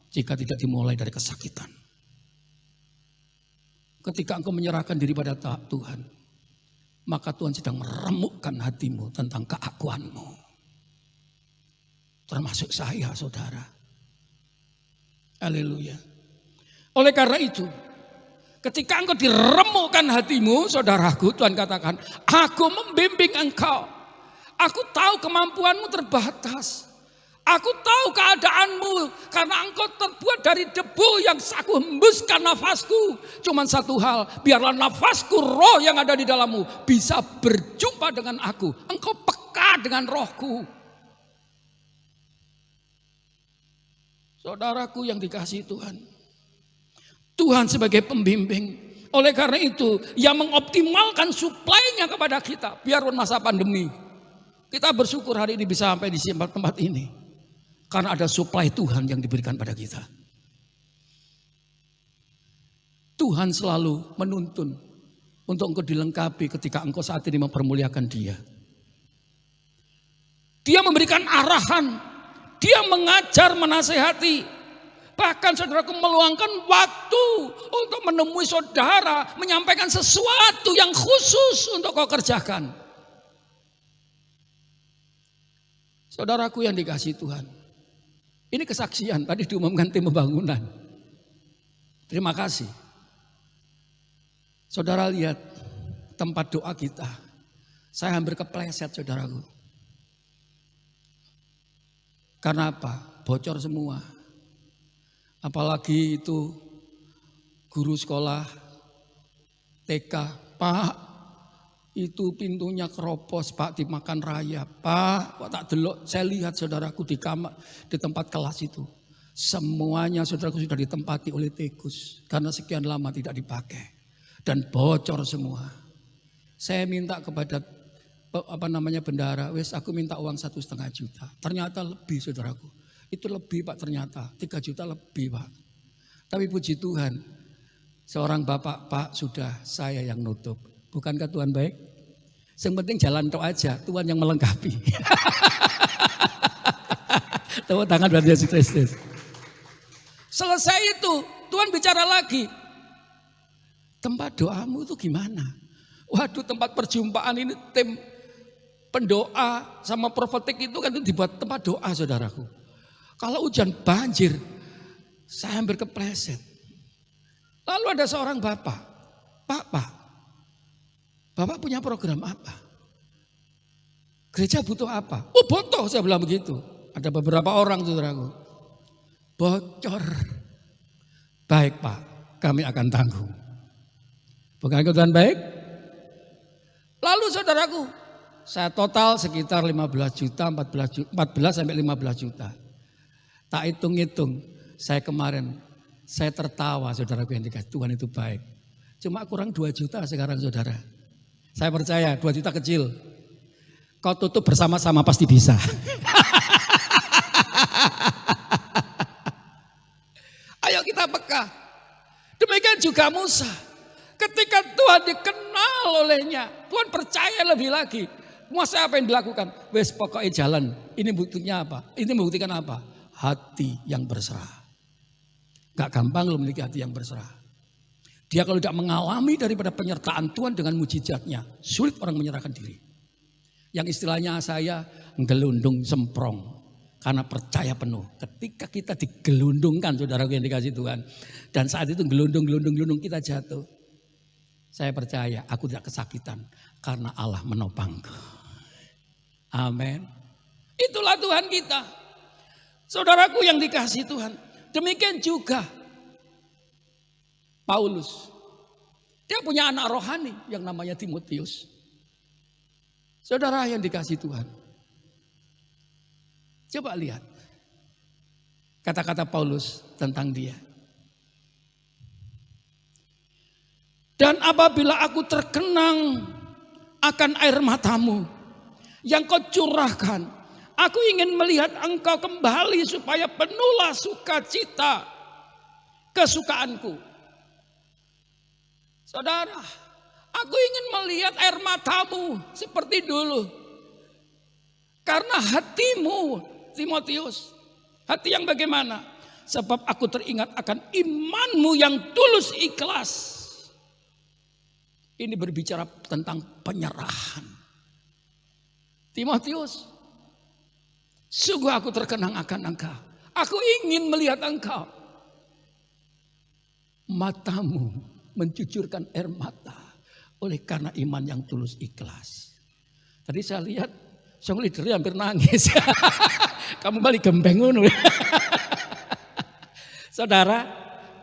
Speaker 2: jika tidak dimulai dari kesakitan. Ketika engkau menyerahkan diri pada Tuhan, maka Tuhan sedang meremukkan hatimu tentang keakuanmu. termasuk saya, saudara. Haleluya. Oleh karena itu, ketika engkau diremukkan hatimu, saudaraku, Tuhan katakan, aku membimbing engkau. Aku tahu kemampuanmu terbatas. Aku tahu keadaanmu karena engkau terbuat dari debu yang aku hembuskan nafasku. Cuman satu hal, biarlah nafasku, roh yang ada di dalammu bisa berjumpa dengan aku. Engkau peka dengan rohku. Saudaraku yang dikasihi Tuhan. Tuhan sebagai pembimbing. Oleh karena itu, yang mengoptimalkan suplainya kepada kita. Biarpun masa pandemi. Kita bersyukur hari ini bisa sampai di tempat ini. Karena ada suplai Tuhan yang diberikan pada kita. Tuhan selalu menuntun untuk engkau dilengkapi ketika engkau saat ini mempermuliakan Dia. Dia memberikan arahan, Dia mengajar, menasehati. Bahkan saudaraku meluangkan waktu untuk menemui saudara, menyampaikan sesuatu yang khusus untuk kau kerjakan. Saudaraku yang dikasihi Tuhan. Ini kesaksian, tadi diumumkan tim pembangunan. Terima kasih. Saudara lihat tempat doa kita. Saya hampir kepleset, saudaraku. Karena apa? Bocor semua. Apalagi itu guru sekolah TK. Pak, itu pintunya keropos, Pak, dimakan rayap. Pak, kok tak delok, saya lihat saudaraku di kamar, di tempat kelas itu. Semuanya saudaraku sudah ditempati oleh tikus. Karena sekian lama tidak dipakai. Dan bocor semua. Saya minta kepada bendahara, wes aku minta uang 1,5 juta. Ternyata lebih saudaraku. Itu lebih Pak ternyata, 3 juta lebih Pak. Tapi puji Tuhan, seorang bapak, Pak sudah saya yang nutup. Bukankah Tuhan baik? Yang penting jalan tok aja, Tuhan yang melengkapi. Tepuk tangan buat Yesus Kristus. Selesai itu, Tuhan bicara lagi. Tempat doamu itu gimana? Waduh, tempat perjumpaan ini tim pendoa sama profetik itu kan itu dibuat tempat doa, saudaraku. Kalau hujan banjir, saya hampir kepleset. Lalu ada seorang bapak, Pak, Bapak punya program apa? Gereja butuh apa? Oh, butuh, saya bilang begitu. Ada beberapa orang, saudaraku. Bocor. Baik Pak, kami akan tanggung. Bukankah Tuhan baik? Lalu saudaraku, saya total sekitar 15 juta, 14 sampai 15 juta. Tak hitung-hitung, saya kemarin, saya tertawa saudaraku yang dikasih Tuhan itu baik. Cuma kurang 2 juta sekarang saudara. Saya percaya 2 juta kecil. Kau tutup bersama-sama pasti bisa. Ayo kita peka. Demikian juga Musa. Ketika Tuhan dikenal olehnya, Tuhan percaya lebih lagi. Musa apa yang dilakukan? Wes pokoknya jalan. Ini buktinya apa? Ini membuktikan apa? Hati yang berserah. Gak gampang lo memiliki hati yang berserah. Dia kalau tidak mengalami daripada penyertaan Tuhan dengan mujizatnya, sulit orang menyerahkan diri. Yang istilahnya saya gelundung semprong karena percaya penuh. Ketika kita digelundungkan, saudara yang dikasih Tuhan, dan saat itu gelundung kita jatuh. Saya percaya aku tidak kesakitan karena Allah menopangku. Amin. Itulah Tuhan kita. Saudaraku yang dikasih Tuhan. Demikian juga Paulus. Dia punya anak rohani yang namanya Timotius. Saudara yang dikasih Tuhan. Coba lihat kata-kata Paulus tentang dia. Dan apabila aku terkenang akan air matamu yang kau curahkan, aku ingin melihat engkau kembali supaya penuhlah sukacita kesukaanku. Saudara, aku ingin melihat air matamu seperti dulu. Karena hatimu, Timotius, hati yang bagaimana? Sebab aku teringat akan imanmu yang tulus ikhlas. Ini berbicara tentang penyerahan. Timotius, Sungguh aku terkenang akan Engkau. Aku ingin melihat Engkau. Matamu mencucurkan air mata oleh karena iman yang tulus ikhlas. Tadi saya lihat sang leader hampir nangis. Kamu balik gembeng ngono. Saudara,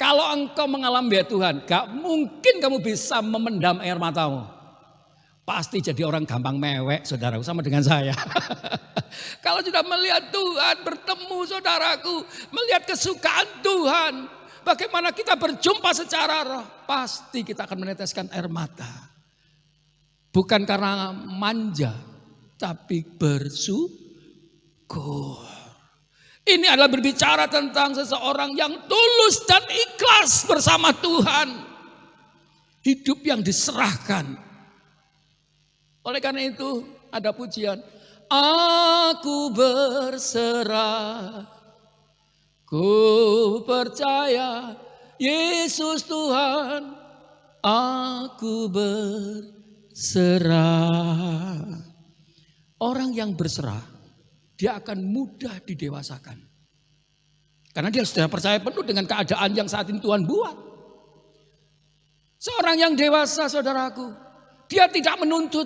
Speaker 2: kalau engkau mengalami ya Tuhan, gak mungkin kamu bisa memendam air matamu. Pasti jadi orang gampang mewek, saudara, sama dengan saya. Kalau sudah melihat Tuhan, bertemu saudaraku, melihat kesukaan Tuhan, bagaimana kita berjumpa secara roh, pasti kita akan meneteskan air mata. Bukan karena manja, tapi bersyukur. Ini adalah berbicara tentang seseorang yang tulus dan ikhlas bersama Tuhan. Hidup yang diserahkan. Oleh karena itu ada pujian. Aku berserah. Ku percaya Yesus Tuhan. Aku berserah. Orang yang berserah, dia akan mudah didewasakan. Karena dia sudah percaya penuh dengan keadaan yang saat ini Tuhan buat. Seorang yang dewasa, saudaraku, dia tidak menuntut,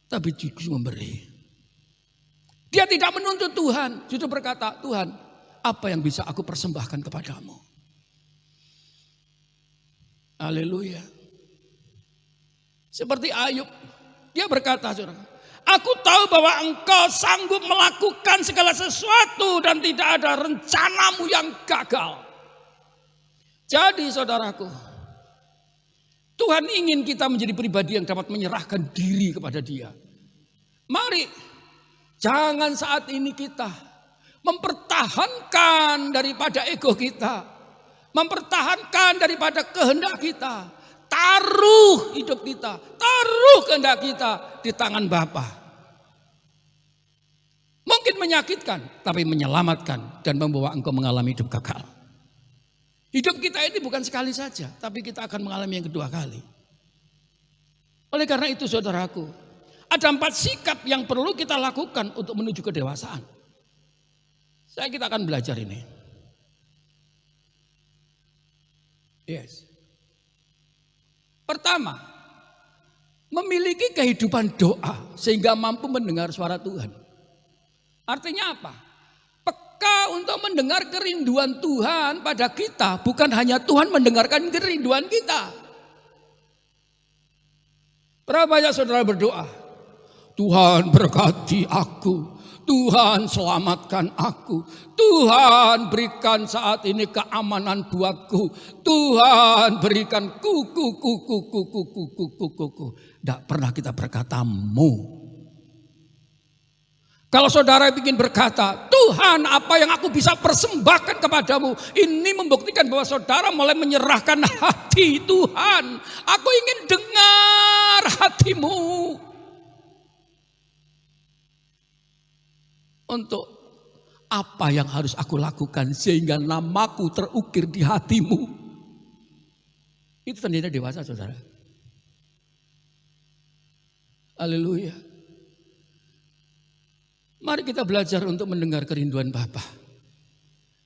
Speaker 2: tapi justru memberi. Dia tidak menuntut Tuhan, justru berkata, Tuhan, apa yang bisa aku persembahkan kepadamu? Haleluya. Seperti Ayub, dia berkata, saudara, aku tahu bahwa engkau sanggup melakukan segala sesuatu dan tidak ada rencanamu yang gagal. Jadi saudaraku, Tuhan ingin kita menjadi pribadi yang dapat menyerahkan diri kepada Dia. Mari, jangan saat ini kita mempertahankan daripada ego kita, mempertahankan daripada kehendak kita, taruh hidup kita, taruh kehendak kita di tangan Bapa. Mungkin menyakitkan, tapi menyelamatkan dan membawa engkau mengalami hidup kekal. Hidup kita ini bukan sekali saja, tapi kita akan mengalami yang kedua kali. Oleh karena itu saudaraku, ada 4 sikap yang perlu kita lakukan untuk menuju kedewasaan. Kita akan belajar ini. Yes. Pertama, memiliki kehidupan doa sehingga mampu mendengar suara Tuhan. Artinya apa? Peka untuk mendengar kerinduan Tuhan pada kita, bukan hanya Tuhan mendengarkan kerinduan kita. Berapa banyak saudara berdoa? Tuhan berkati aku, Tuhan selamatkan aku, Tuhan berikan saat ini keamanan buatku, Tuhan berikan kuku. Tidak pernah kita berkata mu. Kalau saudara ingin berkata, Tuhan apa yang aku bisa persembahkan kepadamu, ini membuktikan bahwa saudara mulai menyerahkan hati Tuhan. Aku ingin dengar hatimu. Untuk apa yang harus aku lakukan sehingga namaku terukir di hatimu. Itu tandanya dewasa saudara. Haleluya. Mari kita belajar untuk mendengar kerinduan Bapa.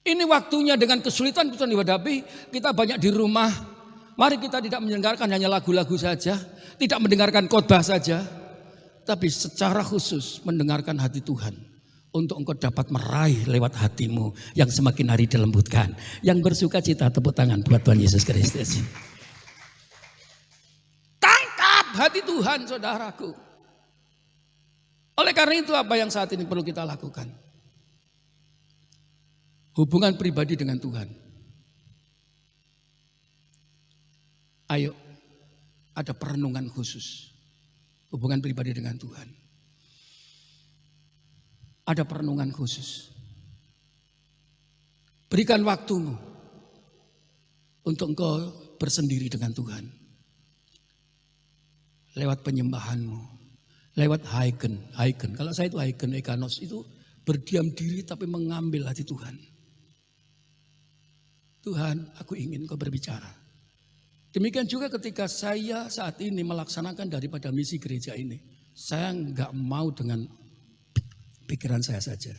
Speaker 2: Ini waktunya dengan kesulitan kita dihadapi, kita banyak di rumah. Mari kita tidak mendengarkan hanya lagu-lagu saja, tidak mendengarkan khotbah saja, tapi secara khusus mendengarkan hati Tuhan. Untuk engkau dapat meraih lewat hatimu yang semakin hari dilembutkan. Yang bersuka cita tepuk tangan buat Tuhan Yesus Kristus. Tangkap hati Tuhan saudaraku. Oleh karena itu apa yang saat ini perlu kita lakukan? Hubungan pribadi dengan Tuhan. Ayo, ada perenungan khusus. Hubungan pribadi dengan Tuhan. Ada perenungan khusus. Berikan waktumu untuk engkau bersendiri dengan Tuhan. Lewat penyembahanmu. Lewat haiken. Kalau saya itu haiken, ekanos itu berdiam diri tapi mengambil hati Tuhan. Tuhan, aku ingin kau berbicara. Demikian juga ketika saya saat ini melaksanakan daripada misi gereja ini. Saya enggak mau dengan pikiran saya saja.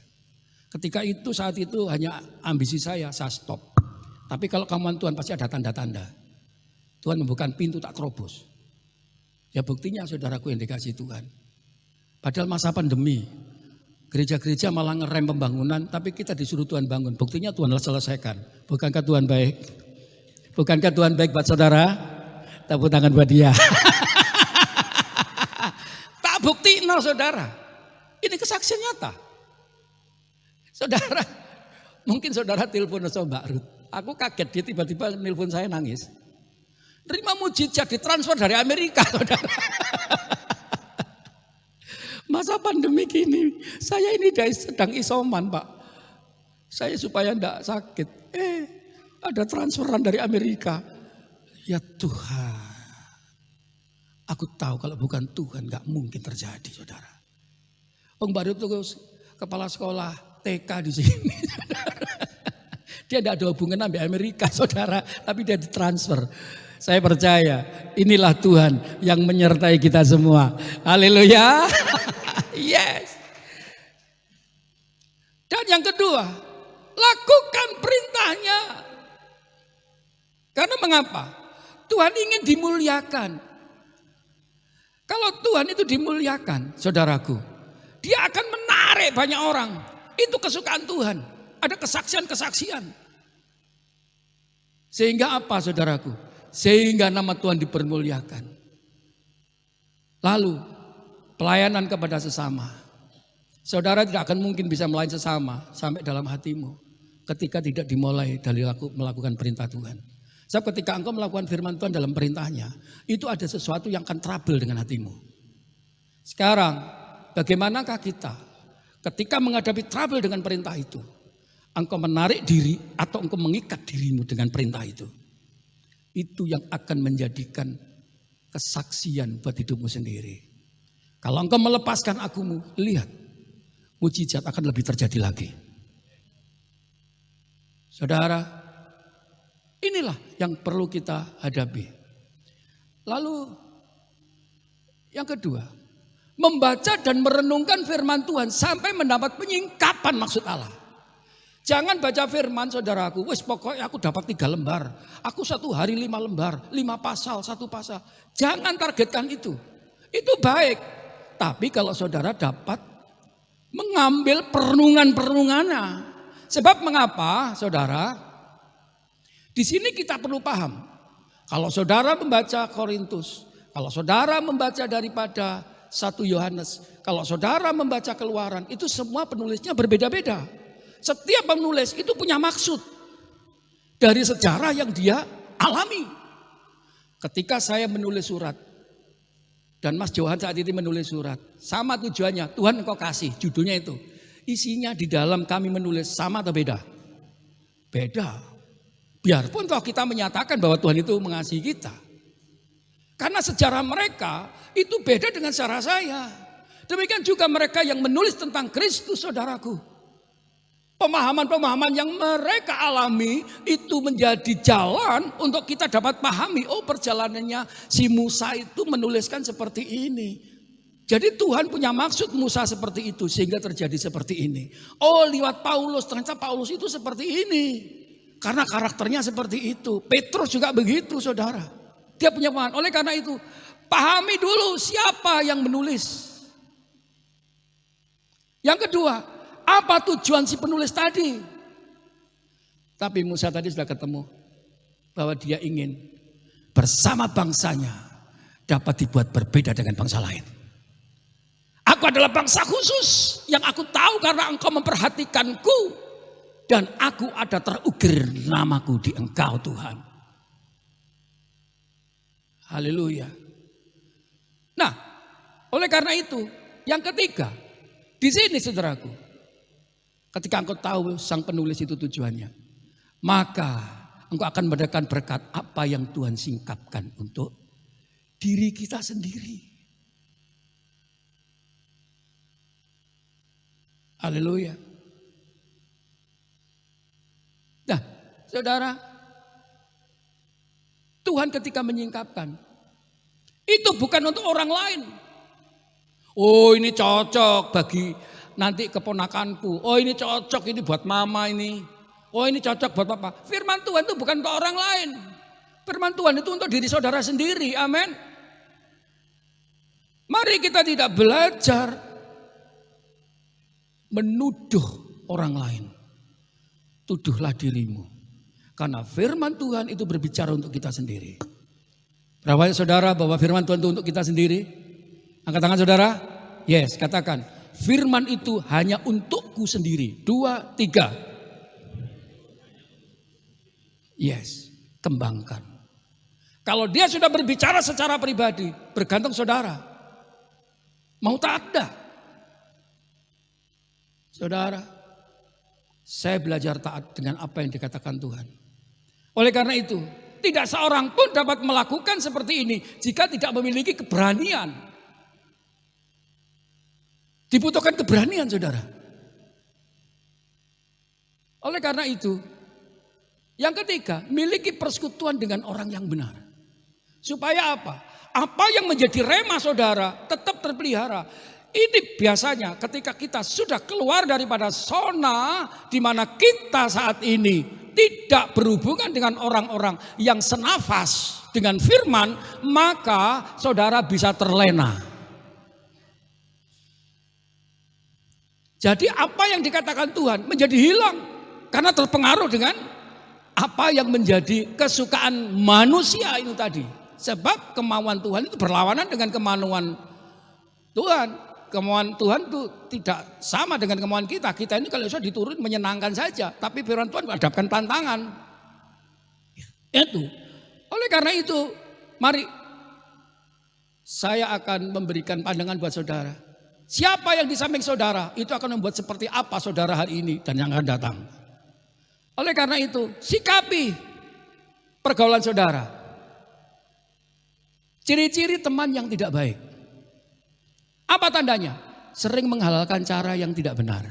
Speaker 2: Ketika itu, saat itu hanya ambisi saya stop. Tapi kalau kemauan Tuhan pasti ada tanda-tanda. Tuhan membuka pintu tak terobos. Ya buktinya saudaraku yang dikasih Tuhan. Padahal masa pandemi, gereja-gereja malah ngerem pembangunan, tapi kita disuruh Tuhan bangun. Buktinya Tuhan selesaikan. Bukankah Tuhan baik? Bukankah Tuhan baik buat saudara? Tepuk tangan buat dia. Tak bukti nol saudara. Ini kesaksian nyata. Saudara, mungkin saudara telepon sama Mbak Ruth. Aku kaget, dia tiba-tiba nelpon saya nangis. Terima mujizat ditransfer dari Amerika, saudara. Masa pandemi gini, saya ini sedang isoman, Pak. Saya supaya tidak sakit. Ada transferan dari Amerika. Ya Tuhan, aku tahu kalau bukan Tuhan gak mungkin terjadi, saudara. Mbak Ruth itu kepala sekolah TK di sini, saudara. Dia tidak ada hubungan sampai Amerika, saudara, tapi dia ditransfer. Saya percaya inilah Tuhan yang menyertai kita semua. Haleluya. Yes. Dan yang kedua, lakukan perintahnya. Karena mengapa? Tuhan ingin dimuliakan. Kalau Tuhan itu dimuliakan, saudaraku, dia akan menarik banyak orang. Itu kesukaan Tuhan. Ada kesaksian-kesaksian. Sehingga apa, saudaraku? Sehingga nama Tuhan dipermuliakan. Lalu pelayanan kepada sesama. Saudara tidak akan mungkin bisa melayani sesama sampai dalam hatimu ketika tidak dimulai dari melakukan perintah Tuhan. Sebab ketika engkau melakukan firman Tuhan dalam perintahnya, itu ada sesuatu yang akan trouble dengan hatimu. Sekarang, bagaimanakah kita ketika menghadapi trouble dengan perintah itu? Engkau menarik diri atau engkau mengikat dirimu dengan perintah itu. Itu yang akan menjadikan kesaksian buat hidupmu sendiri. Kalau engkau melepaskan akumu, lihat, mujizat akan lebih terjadi lagi. Saudara, inilah yang perlu kita hadapi. Lalu yang kedua, membaca dan merenungkan firman Tuhan sampai mendapat penyingkapan maksud Allah. Jangan baca firman, saudaraku, wes pokoknya aku dapat 3 lembar. Aku 1 hari 5 lembar, 5 pasal, 1 pasal. Jangan targetkan itu. Itu baik. Tapi kalau saudara dapat mengambil perenungan-perenungannya. Sebab mengapa, saudara? Di sini kita perlu paham. Kalau saudara membaca Korintus, kalau saudara membaca daripada 1 Yohanes, kalau saudara membaca Keluaran, itu semua penulisnya berbeda-beda. Setiap penulis itu punya maksud dari sejarah yang dia alami. Ketika saya menulis surat dan Mas Johan saat itu menulis surat, sama tujuannya, Tuhan engkau kasih, judulnya itu. Isinya di dalam kami menulis sama atau beda? Beda. Biarpun toh kita menyatakan bahwa Tuhan itu mengasihi kita. Karena sejarah mereka itu beda dengan sejarah saya. Demikian juga mereka yang menulis tentang Kristus, saudaraku. Pemahaman-pemahaman yang mereka alami itu menjadi jalan untuk kita dapat pahami. Oh, perjalanannya si Musa itu menuliskan seperti ini. Jadi Tuhan punya maksud Musa seperti itu sehingga terjadi seperti ini. Oh, lewat Paulus, ternyata Paulus itu seperti ini. Karena karakternya seperti itu. Petrus juga begitu, saudara. Dia punya pemahaman. Oleh karena itu, pahami dulu siapa yang menulis. Yang kedua, apa tujuan si penulis tadi? Tapi Musa tadi sudah ketemu bahwa dia ingin bersama bangsanya dapat dibuat berbeda dengan bangsa lain. Aku adalah bangsa khusus yang aku tahu karena engkau memperhatikanku dan aku ada terukir namaku di engkau, Tuhan. Haleluya. Nah, oleh karena itu, yang ketiga, di sini saudaraku, ketika engkau tahu sang penulis itu tujuannya, maka engkau akan mendapatkan berkat apa yang Tuhan singkapkan untuk diri kita sendiri. Haleluya. Nah, saudara, Tuhan ketika menyingkapkan, itu bukan untuk orang lain. Oh, ini cocok bagi nanti keponakanku. Oh ini cocok, ini buat mama ini. Oh ini cocok buat papa. Firman Tuhan itu bukan untuk orang lain. Firman Tuhan itu untuk diri saudara sendiri. Amin. Mari kita tidak belajar menuduh orang lain. Tuduhlah dirimu. Karena firman Tuhan itu berbicara untuk kita sendiri. Berapa saudara bahwa firman Tuhan itu untuk kita sendiri? Angkat tangan saudara. Yes, katakan. Firman itu hanya untukku sendiri. 2, 3. Yes, kembangkan. Kalau dia sudah berbicara secara pribadi, bergantung saudara. Mau tak ada. Saudara, saya belajar taat dengan apa yang dikatakan Tuhan. Oleh karena itu, tidak seorang pun dapat melakukan seperti ini jika tidak memiliki keberanian. Dibutuhkan keberanian, saudara. Oleh karena itu, yang ketiga, miliki persekutuan dengan orang yang benar. Supaya apa? Apa yang menjadi rema saudara tetap terpelihara. Ini biasanya ketika kita sudah keluar daripada zona di mana kita saat ini tidak berhubungan dengan orang-orang yang senafas dengan firman, maka saudara bisa terlena. Jadi apa yang dikatakan Tuhan menjadi hilang karena terpengaruh dengan apa yang menjadi kesukaan manusia itu tadi. Sebab kemauan Tuhan itu berlawanan dengan kemauan Tuhan. Kemauan Tuhan itu tidak sama dengan kemauan kita. Kita ini kalau bisa diturun menyenangkan saja. Tapi firman Tuhan menghadapkan tantangan. Itu. Oleh karena itu, mari saya akan memberikan pandangan buat saudara. Siapa yang di samping saudara, itu akan membuat seperti apa saudara hari ini dan yang akan datang. Oleh karena itu, sikapi pergaulan saudara. Ciri-ciri teman yang tidak baik. Apa tandanya? Sering menghalalkan cara yang tidak benar.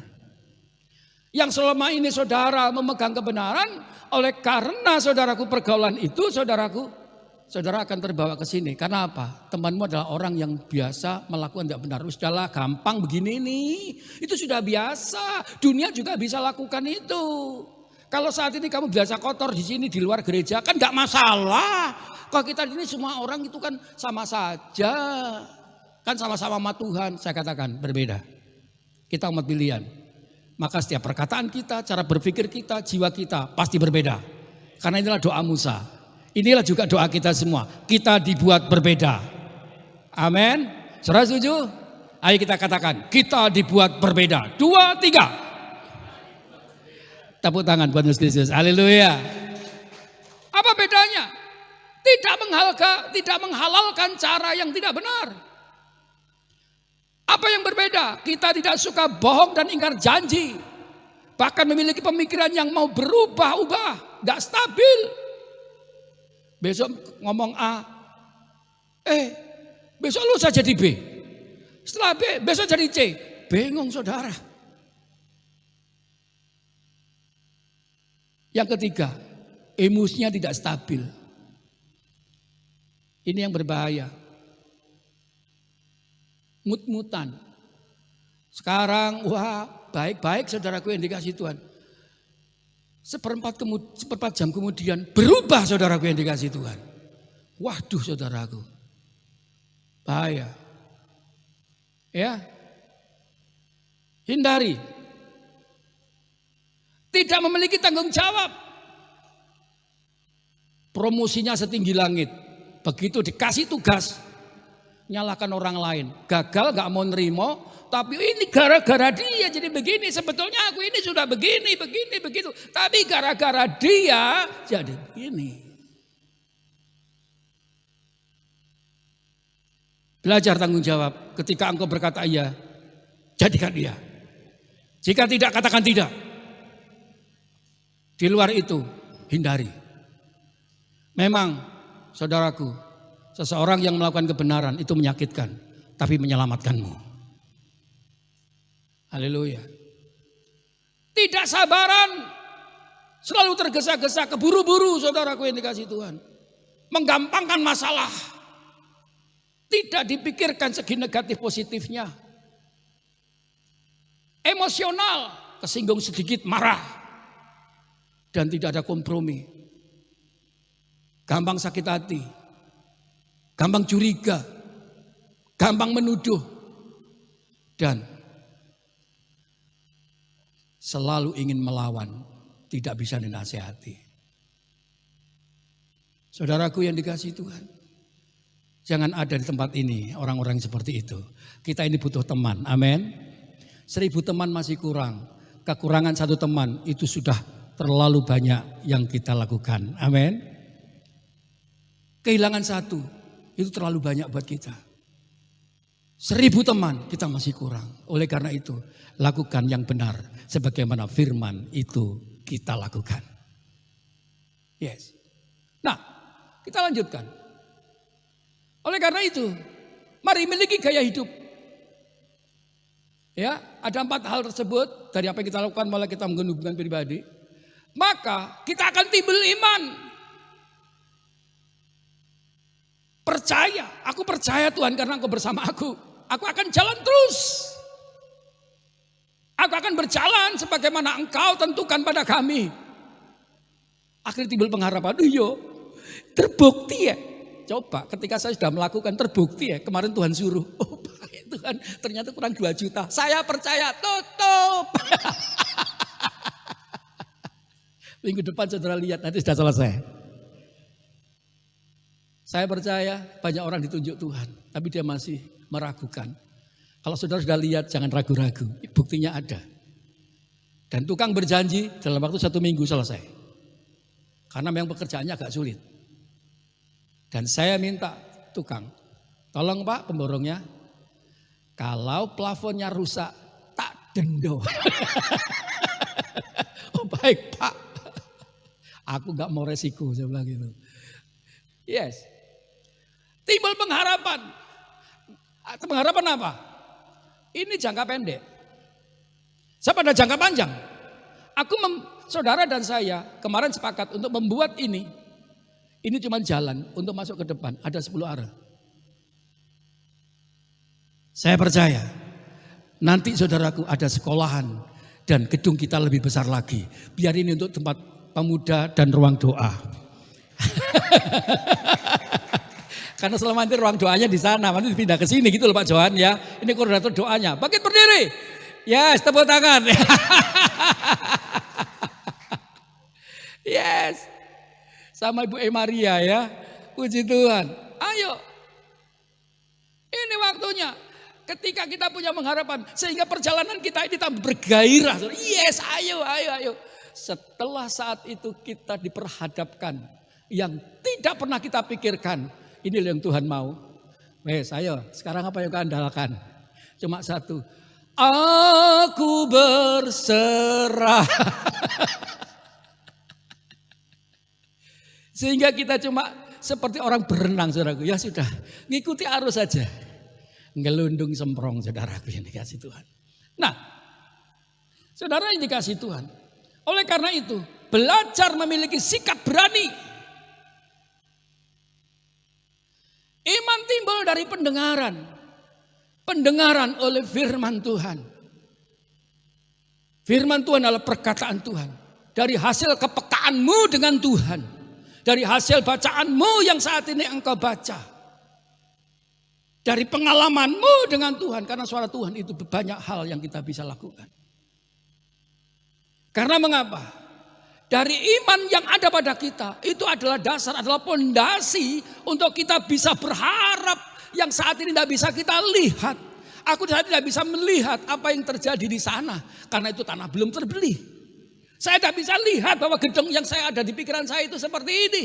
Speaker 2: Yang selama ini saudara memegang kebenaran, oleh karena saudaraku pergaulan itu, saudara akan terbawa ke sini. Karena apa? Temanmu adalah orang yang biasa melakukan tidak benar. Sudahlah, gampang begini nih. Itu sudah biasa. Dunia juga bisa lakukan itu. Kalau saat ini kamu biasa kotor di sini di luar gereja kan nggak masalah. Kalau kita ini semua orang itu kan sama saja. Kan sama-sama sama Tuhan, saya katakan berbeda. Kita umat pilihan. Maka setiap perkataan kita, cara berpikir kita, jiwa kita pasti berbeda. Karena inilah doa Musa. Inilah juga doa kita semua. Kita dibuat berbeda. Amin. Saudara setuju? Ayo kita katakan, kita dibuat berbeda. 2, 3. Tepuk tangan buat Yesus Kristus. Haleluya. Apa bedanya? Tidak menghalalkan cara yang tidak benar. Apa yang berbeda? Kita tidak suka bohong dan ingkar janji. Bahkan memiliki pemikiran yang mau berubah-ubah. Gak stabil. Besok ngomong A. Besok lu saja jadi B. Setelah B, besok jadi C. Bingung saudara. Yang ketiga, emosinya tidak stabil. Ini yang berbahaya. Mut-mutan. Sekarang wah baik-baik saudaraku yang dikasih Tuhan. Seperempat jam kemudian berubah saudaraku yang dikasih Tuhan. Waduh saudaraku. Bahaya. Ya. Hindari. Tidak memiliki tanggung jawab. Promosinya setinggi langit. Begitu dikasih tugas nyalakan orang lain. Gagal gak mau nerima. Tapi ini gara-gara dia jadi begini. Sebetulnya aku ini sudah begini, begitu. Tapi gara-gara dia jadi begini. Belajar tanggung jawab. Ketika engkau berkata iya, jadikan iya. Jika tidak, katakan tidak. Di luar itu, hindari. Memang, saudaraku, seseorang yang melakukan kebenaran itu menyakitkan, tapi menyelamatkanmu. Haleluya. Tidak sabaran, selalu tergesa-gesa, keburu-buru saudaraku yang dikasih Tuhan. Menggampangkan masalah. Tidak dipikirkan segi negatif positifnya. emosional, kesinggung sedikit marah, dan tidak ada kompromi. Gampang sakit hati, gampang curiga, gampang menuduh, dan selalu ingin melawan, tidak bisa dinasihati. Saudaraku yang dikasihi Tuhan, jangan ada di tempat ini orang-orang seperti itu. Kita ini butuh teman, amin. 1000 teman masih kurang. Kekurangan 1 teman itu sudah terlalu banyak yang kita lakukan, amin. Kehilangan 1 itu terlalu banyak buat kita. 1000 teman kita masih kurang. Oleh karena itu lakukan yang benar sebagaimana firman itu kita lakukan. Yes. Nah, kita lanjutkan. Oleh karena itu, mari miliki gaya hidup. Ya, ada 4 hal tersebut dari apa yang kita lakukan mulai kita menggunakan hubungan pribadi. Maka kita akan timbul iman. Percaya, aku percaya Tuhan karena Engkau bersama aku. Aku akan jalan terus. Aku akan berjalan sebagaimana Engkau tentukan pada kami. Akhirnya timbul pengharapan. Iya, terbukti ya. Coba ketika saya sudah melakukan terbukti ya. Kemarin Tuhan suruh. Oh baik Tuhan, ternyata kurang 2 juta. Saya percaya, tutup. Minggu depan saudara lihat, nanti sudah selesai. Saya percaya banyak orang ditunjuk Tuhan. Tapi dia masih meragukan. Kalau saudara sudah lihat jangan ragu-ragu. Buktinya ada. Dan tukang berjanji dalam waktu 1 minggu selesai. Karena memang pekerjaannya agak sulit. Dan saya minta tukang, tolong Pak pemborongnya, kalau plafonnya rusak tak dendo. Oh baik Pak, aku gak mau resiko, saya bilang gitu. Yes, timbul pengharapan. Pengharapan apa? Ini jangka pendek. Saya pada jangka panjang. Saudara dan saya kemarin sepakat untuk membuat ini. Ini cuma jalan untuk masuk ke depan. Ada 10 arah. Saya percaya nanti saudaraku ada sekolahan dan gedung kita lebih besar lagi. Biar ini untuk tempat pemuda dan ruang doa. Karena selama ini ruang doanya di sana, nanti pindah ke sini gitu loh Pak Johan ya. Ini koordinator doanya. Bangkit berdiri. Yes, tepuk tangan. Yes. Sama Ibu Maria ya. Puji Tuhan. Ayo. Ini waktunya. Ketika kita punya pengharapan. Sehingga perjalanan kita ini tambah bergairah. Yes, ayo. Setelah saat itu kita diperhadapkan. Yang tidak pernah kita pikirkan. Ini yang Tuhan mau. Wes, ayo. Sekarang apa yang kau andalkan? Cuma 1. Aku berserah. Sehingga kita cuma seperti orang berenang saudaraku. Ya sudah, ngikuti arus saja. Ngelundung semprong saudaraku yang dikasih Tuhan. Nah, saudara yang dikasih Tuhan. Oleh karena itu, belajar memiliki sikap berani. Iman timbul dari pendengaran. Pendengaran oleh firman Tuhan. Firman Tuhan adalah perkataan Tuhan. Dari hasil kepekaanmu dengan Tuhan. Dari hasil bacaanmu yang saat ini engkau baca. Dari pengalamanmu dengan Tuhan. Karena suara Tuhan itu banyak hal yang kita bisa lakukan. Karena mengapa? Dari iman yang ada pada kita. Itu adalah dasar, adalah pondasi untuk kita bisa berharap. Yang saat ini tidak bisa kita lihat. Aku saat ini tidak bisa melihat apa yang terjadi di sana. Karena itu tanah belum terbeli. Saya tidak bisa lihat bahwa gedung yang saya ada di pikiran saya itu seperti ini.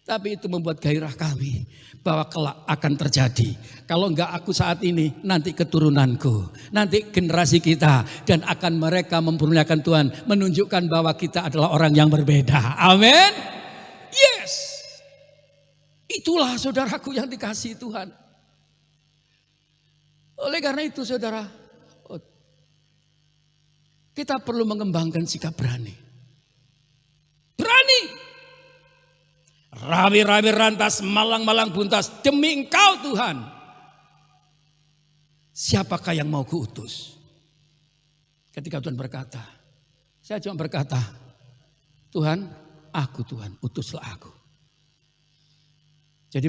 Speaker 2: Tapi itu membuat gairah kami. Bahwa kelak akan terjadi. Kalau enggak aku saat ini, nanti keturunanku. Nanti generasi kita. Dan akan mereka mempermuliakan Tuhan. Menunjukkan bahwa kita adalah orang yang berbeda. Amin. Yes. Itulah saudaraku yang dikasihi Tuhan. Oleh karena itu saudara. Kita perlu mengembangkan sikap berani. Berani. Rawi-rawi rantas, malang-malang buntas. Demi Engkau Tuhan. Siapakah yang mau kuutus? Ketika Tuhan berkata, saya cuma berkata, Tuhan, aku Tuhan, utuslah aku. Jadi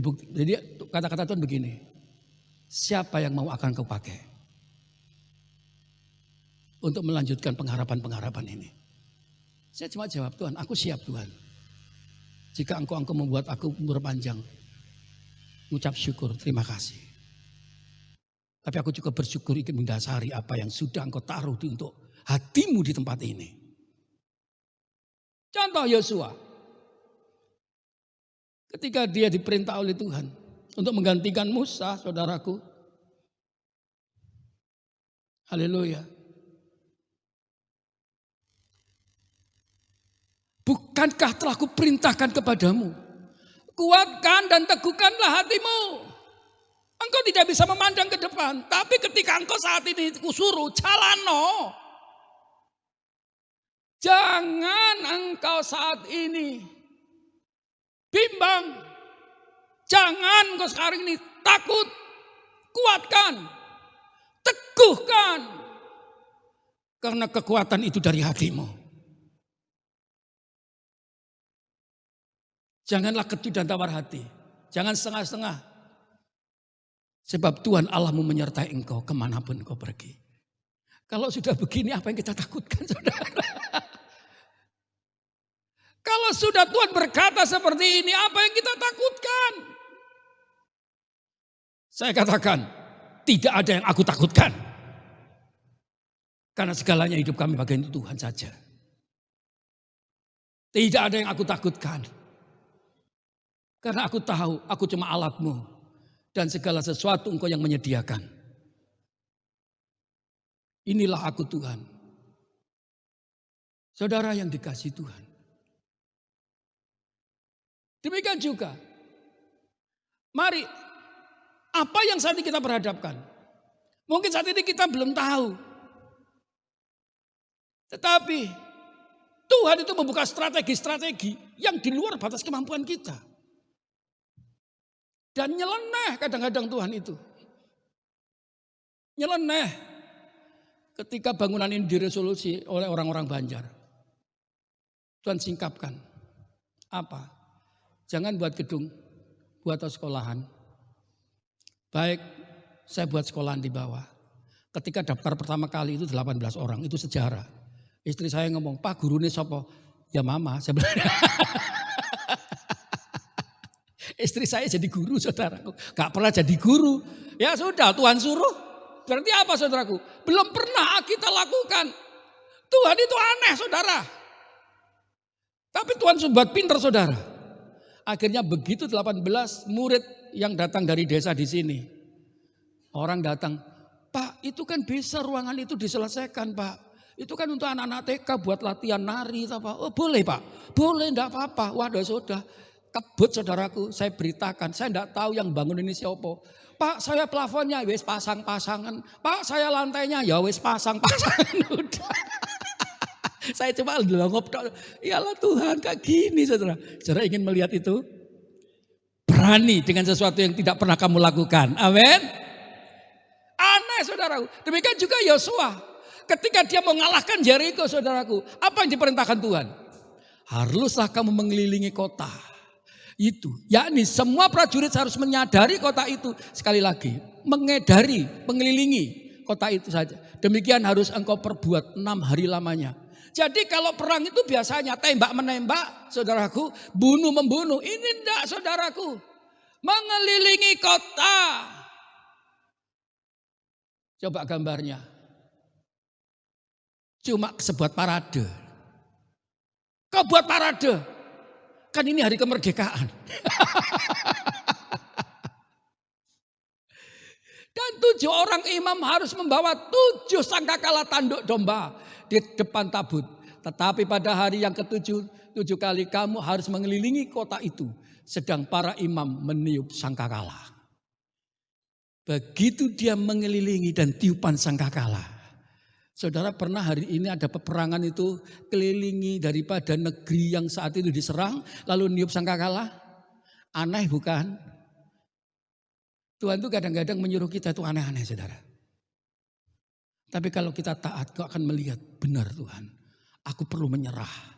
Speaker 2: kata-kata Tuhan begini, siapa yang mau akan kau pakai untuk melanjutkan pengharapan-pengharapan ini? Saya cuma jawab, Tuhan, aku siap Tuhan. Jika engkau membuat aku umur panjang, ucap syukur, terima kasih. Tapi aku juga bersyukur ingin mendasari apa yang sudah engkau taruh untuk hatimu di tempat ini. Contoh Yosua. Ketika dia diperintah oleh Tuhan untuk menggantikan Musa, saudaraku. Haleluya. Bukankah telah kuperintahkan kepadamu? Kuatkan dan teguhkanlah hatimu. Engkau tidak bisa memandang ke depan. Tapi ketika engkau saat ini kusuruh, jalano. Jangan engkau saat ini bimbang. Jangan engkau sekarang ini takut. Kuatkan. Teguhkan. Karena kekuatan itu dari hatimu. Janganlah ketu dan tawar hati. Jangan setengah-setengah. Sebab Tuhan Allahmu menyertai engkau kemanapun engkau pergi. Kalau sudah begini apa yang kita takutkan, saudara? Kalau sudah Tuhan berkata seperti ini, apa yang kita takutkan? Saya katakan, tidak ada yang aku takutkan. Karena segalanya hidup kami bagian Tuhan saja. Tidak ada yang aku takutkan. Karena aku tahu, aku cuma alatmu. Dan segala sesuatu engkau yang menyediakan. Inilah aku Tuhan. Saudara yang dikasihi Tuhan. Demikian juga. Mari, apa yang saat ini kita berhadapkan? Mungkin saat ini kita belum tahu. Tetapi Tuhan itu membuka strategi-strategi yang di luar batas kemampuan kita. Dan nyeleneh kadang-kadang Tuhan itu. Nyeleneh ketika bangunan ini diresolusi oleh orang-orang Banjar. Tuhan singkapkan. Apa? Jangan buat gedung, buat sekolahan. Baik, saya buat sekolahan di bawah. Ketika daftar pertama kali itu 18 orang, itu sejarah. Istri saya ngomong, Pak gurune sapa? Ya mama sebenarnya. Istri saya jadi guru, saudaraku. Gak pernah jadi guru. Ya sudah, Tuhan suruh. Berarti apa, saudaraku? Belum pernah kita lakukan. Tuhan itu aneh, saudara. Tapi Tuhan buat pinter, saudara. Akhirnya begitu 18 murid yang datang dari desa di sini. Orang datang, Pak itu kan bisa ruangan itu diselesaikan, Pak. Itu kan untuk anak-anak TK buat latihan nari. Pak. Oh boleh, Pak. Boleh, enggak apa-apa. Waduh, sudah. Kebut saudaraku, saya beritakan, saya tidak tahu yang bangun ini siapa. Pak saya plafonnya wis pasang-pasangan. Pak saya lantainya ya wis pasang-pasangan. Udah. Saya cuma ngelongop. Yalah Tuhan kayak gini saudara. Saudara ingin melihat itu? Berani dengan sesuatu yang tidak pernah kamu lakukan. Amin. Aneh saudaraku. Demikian juga Yosua. Ketika dia mengalahkan Yeriko saudaraku. Apa yang diperintahkan Tuhan? Haruslah kamu mengelilingi kota. Itu, yakni semua prajurit harus menyadari kota itu. Sekali lagi, mengelilingi kota itu saja. Demikian harus engkau perbuat 6 hari lamanya. Jadi kalau perang itu biasanya tembak-menembak, saudaraku, bunuh-membunuh. Ini enggak, saudaraku. Mengelilingi kota. Coba gambarnya. Cuma sebuah parade. Kau buat parade. Kan ini hari kemerdekaan. Dan 7 orang imam harus membawa 7 sangkakala tanduk domba di depan tabut. Tetapi pada hari yang ke-7, 7 kali kamu harus mengelilingi kota itu. Sedang para imam meniup sangkakala. Begitu dia mengelilingi dan tiupan sangkakala. Saudara pernah hari ini ada peperangan itu kelilingi daripada negeri yang saat itu diserang lalu niup sangkakala? Aneh bukan? Tuhan itu kadang-kadang menyuruh kita itu aneh-aneh saudara. Tapi kalau kita taat, kau akan melihat, benar Tuhan, aku perlu menyerah.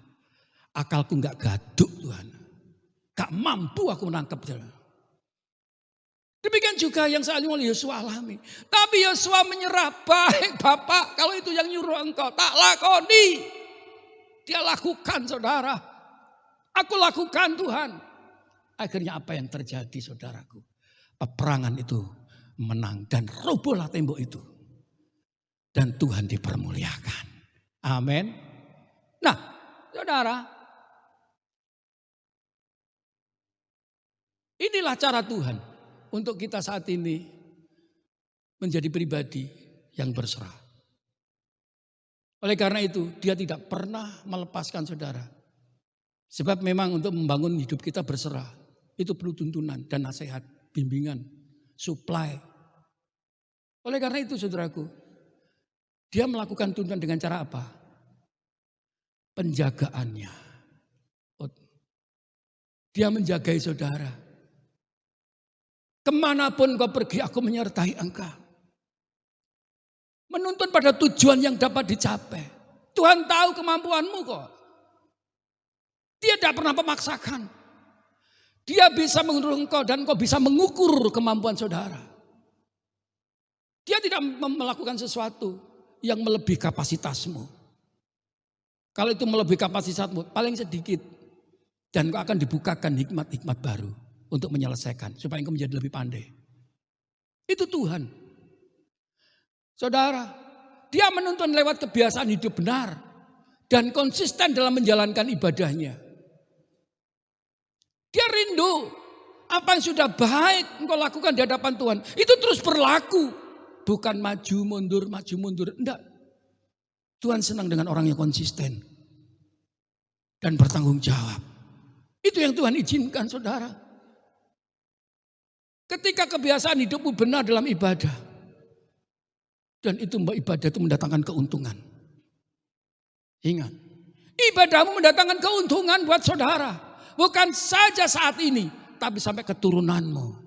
Speaker 2: Akalku gak gaduk Tuhan. Gak mampu aku menangkap dia. Demikian juga yang saat ini oleh Yosua alami. Tapi Yosua menyerah, baik Bapak, kalau itu yang nyuruh engkau, tak lakoni. Dia lakukan saudara. Aku lakukan Tuhan. Akhirnya apa yang terjadi saudaraku? Peperangan itu menang dan robohlah tembok itu. Dan Tuhan dipermuliakan. Amin. Nah saudara, inilah cara Tuhan untuk kita saat ini menjadi pribadi yang berserah. Oleh karena itu dia tidak pernah melepaskan saudara. Sebab memang untuk membangun hidup kita berserah itu perlu tuntunan dan nasihat, bimbingan, supply. Oleh karena itu saudaraku, dia melakukan tuntunan dengan cara apa? Penjagaannya. Dia menjagai saudara. Kemanapun kau pergi, aku menyertai engkau. Menuntun pada tujuan yang dapat dicapai. Tuhan tahu kemampuanmu kok. Dia tidak pernah memaksakan. Dia bisa mengukur engkau dan kau bisa mengukur kemampuan saudara. Dia tidak melakukan sesuatu yang melebihi kapasitasmu. Kalau itu melebihi kapasitasmu, paling sedikit. Dan kau akan dibukakan hikmat-hikmat baru untuk menyelesaikan. Supaya engkau menjadi lebih pandai. Itu Tuhan. Saudara, dia menuntun lewat kebiasaan hidup benar. Dan konsisten dalam menjalankan ibadahnya. Dia rindu apa yang sudah baik engkau lakukan di hadapan Tuhan. Itu terus berlaku. Bukan maju mundur. Enggak. Tuhan senang dengan orang yang konsisten. Dan bertanggung jawab. Itu yang Tuhan izinkan saudara. Ketika kebiasaan hidupmu benar dalam ibadah. Dan itu ibadah itu mendatangkan keuntungan. Ingat. Ibadahmu mendatangkan keuntungan buat saudara. Bukan saja saat ini, tapi sampai keturunanmu.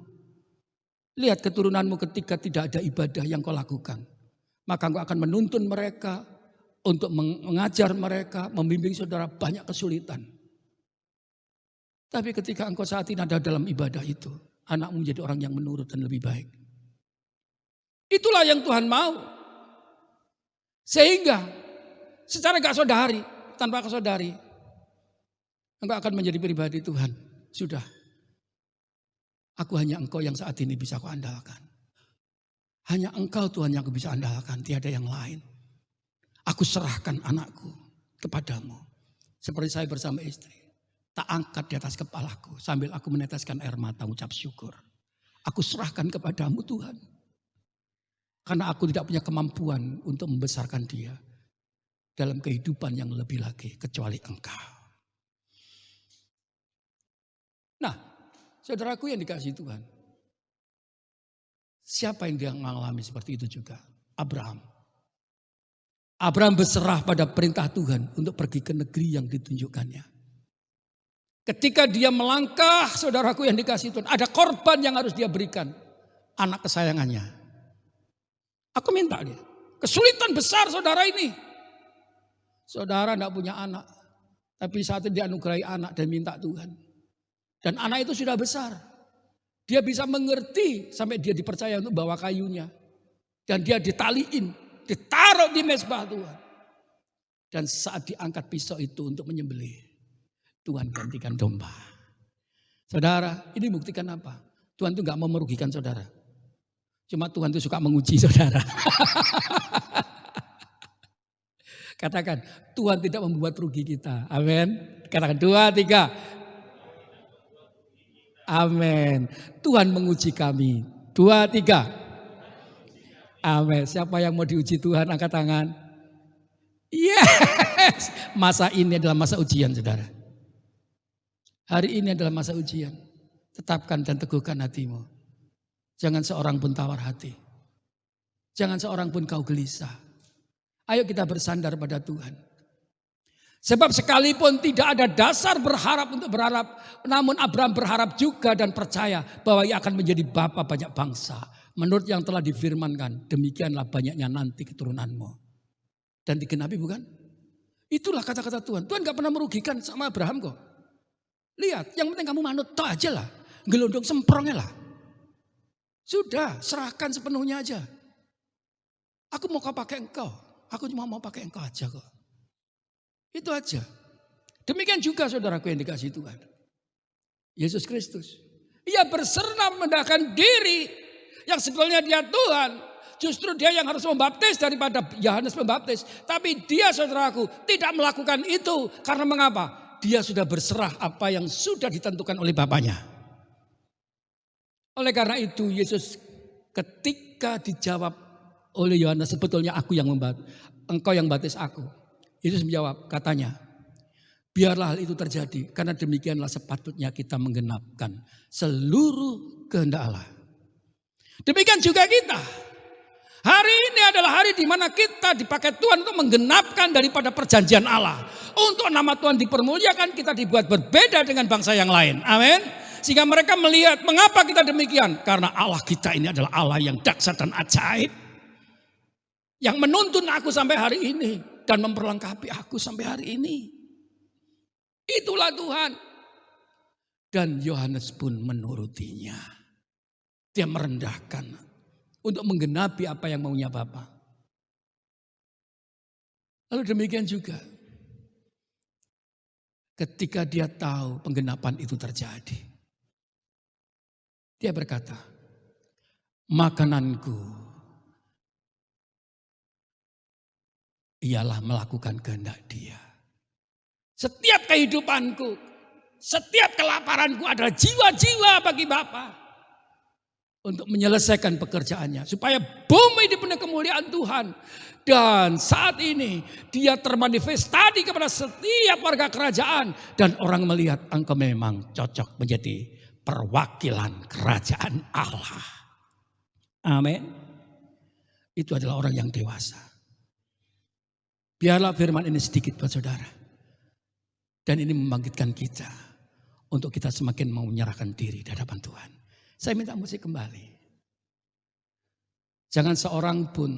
Speaker 2: Lihat keturunanmu ketika tidak ada ibadah yang kau lakukan. Maka engkau akan menuntun mereka untuk mengajar mereka, membimbing saudara banyak kesulitan. Tapi ketika engkau saat ini ada dalam ibadah itu, anakmu menjadi orang yang menurut dan lebih baik. Itulah yang Tuhan mau. Sehingga secara gak saudari, tanpa kesaudari, engkau akan menjadi pribadi Tuhan. Sudah. Aku hanya engkau yang saat ini bisa aku andalkan. Hanya engkau Tuhan yang aku bisa andalkan. Tiada yang lain. Aku serahkan anakku kepadamu. Seperti saya bersama istri. Tak angkat di atas kepalaku. Sambil aku meneteskan air mata ucap syukur. Aku serahkan kepadamu Tuhan. Karena aku tidak punya kemampuan untuk membesarkan dia. Dalam kehidupan yang lebih lagi. Kecuali engkau. Nah, saudaraku yang dikasihi Tuhan. Siapa yang dia mengalami seperti itu juga? Abraham. Abraham berserah pada perintah Tuhan untuk pergi ke negeri yang ditunjukkannya. Ketika dia melangkah, saudaraku yang dikasihi Tuhan, ada korban yang harus dia berikan. Anak kesayangannya. Aku minta dia. Kesulitan besar saudara ini. Saudara tidak punya anak. Tapi saat itu dianugerahi anak dan minta Tuhan. Dan anak itu sudah besar. Dia bisa mengerti sampai dia dipercaya untuk bawa kayunya. Dan dia ditaliin, ditaruh di mezbah Tuhan. Dan saat diangkat pisau itu untuk menyembelih, Tuhan gantikan domba. Saudara, ini buktikan apa? Tuhan itu gak mau merugikan saudara. Cuma Tuhan itu suka menguji saudara. Katakan, Tuhan tidak membuat rugi kita. Amin. Katakan 2, 3. Amin. Tuhan menguji kami. 2, 3. Amin. Siapa yang mau diuji Tuhan angkat tangan. Yes. Masa ini adalah masa ujian saudara. Hari ini adalah masa ujian. Tetapkan dan teguhkan hatimu. Jangan seorang pun tawar hati. Jangan seorang pun kau gelisah. Ayo kita bersandar pada Tuhan. Sebab sekalipun tidak ada dasar berharap untuk berharap. Namun Abraham berharap juga dan percaya bahwa ia akan menjadi bapa banyak bangsa. Menurut yang telah difirmankan, demikianlah banyaknya nanti keturunanmu. Dan digenapi bukan? Itulah kata-kata Tuhan. Tuhan gak pernah merugikan sama Abraham kok. Lihat, yang penting kamu manut, toh aja lah. Gelondong semprongnya lah. Sudah, serahkan sepenuhnya aja. Aku mau kau pakai engkau. Aku cuma mau pakai engkau aja kok. Itu aja. Demikian juga saudaraku yang dikasihi Tuhan. Yesus Kristus. Ia berserah merendahkan diri. Yang sebetulnya dia Tuhan. Justru dia yang harus membaptis daripada Yohanes Pembaptis. Tapi dia saudaraku tidak melakukan itu. Karena mengapa? Dia sudah berserah apa yang sudah ditentukan oleh Bapaknya. Oleh karena itu Yesus ketika dijawab oleh Yohanes, sebetulnya aku yang membaptis, engkau yang baptis aku. Yesus menjawab, katanya, biarlah hal itu terjadi. Karena demikianlah sepatutnya kita menggenapkan seluruh kehendak Allah. Demikian juga kita. Hari ini adalah hari di mana kita dipakai Tuhan untuk menggenapkan daripada perjanjian Allah. Untuk nama Tuhan dipermuliakan, kita dibuat berbeda dengan bangsa yang lain. Amin. Sehingga mereka melihat mengapa kita demikian. Karena Allah kita ini adalah Allah yang dahsyat dan ajaib. Yang menuntun aku sampai hari ini. Dan memperlengkapi aku sampai hari ini. Itulah Tuhan. Dan Yohanes pun menurutinya. Dia merendahkan untuk menggenapi apa yang maunya Bapa. Lalu demikian juga ketika dia tahu penggenapan itu terjadi. Dia berkata, makananku ialah melakukan kehendak dia. Setiap kehidupanku, setiap kelaparanku adalah jiwa-jiwa bagi Bapa. Untuk menyelesaikan pekerjaannya. Supaya bumi dipenuhi kemuliaan Tuhan. Dan saat ini dia termanifestasi kepada setiap warga kerajaan. Dan orang melihat engkau memang cocok menjadi perwakilan kerajaan Allah. Amin. Itu adalah orang yang dewasa. Biarlah firman ini sedikit buat saudara. Dan ini membangkitkan kita. Untuk kita semakin mau menyerahkan diri di hadapan Tuhan. Saya minta musik kembali. Jangan seorang pun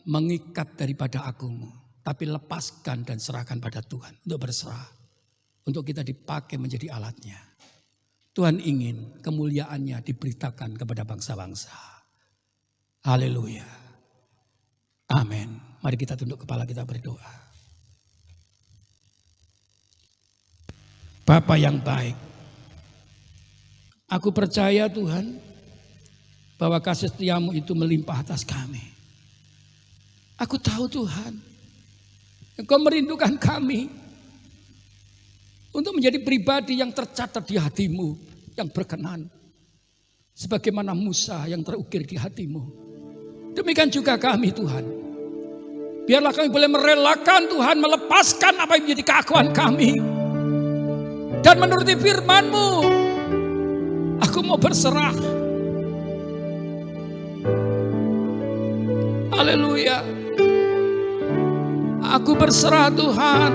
Speaker 2: mengikat daripada agumu. Tapi lepaskan dan serahkan pada Tuhan. Untuk berserah. Untuk kita dipakai menjadi alatnya. Tuhan ingin kemuliaannya diberitakan kepada bangsa-bangsa. Haleluya. Amin. Mari kita tunduk kepala, kita berdoa. Bapa yang baik. Aku percaya Tuhan bahwa kasih setiamu itu melimpah atas kami. Aku tahu Tuhan, Engkau merindukan kami untuk menjadi pribadi yang tercatat di hatimu, yang berkenan. Sebagaimana Musa yang terukir di hatimu. Demikian juga kami Tuhan. Biarlah kami boleh merelakan Tuhan, melepaskan apa yang menjadi keakuan kami. Dan menuruti firman-Mu. Aku mau berserah. Haleluya. Aku berserah Tuhan.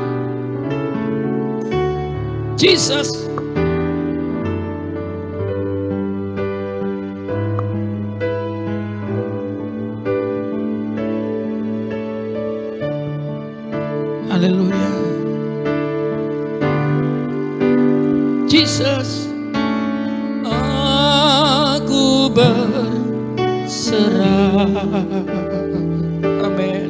Speaker 2: Jesus. Haleluya. Jesus. Aku berserah. Amin.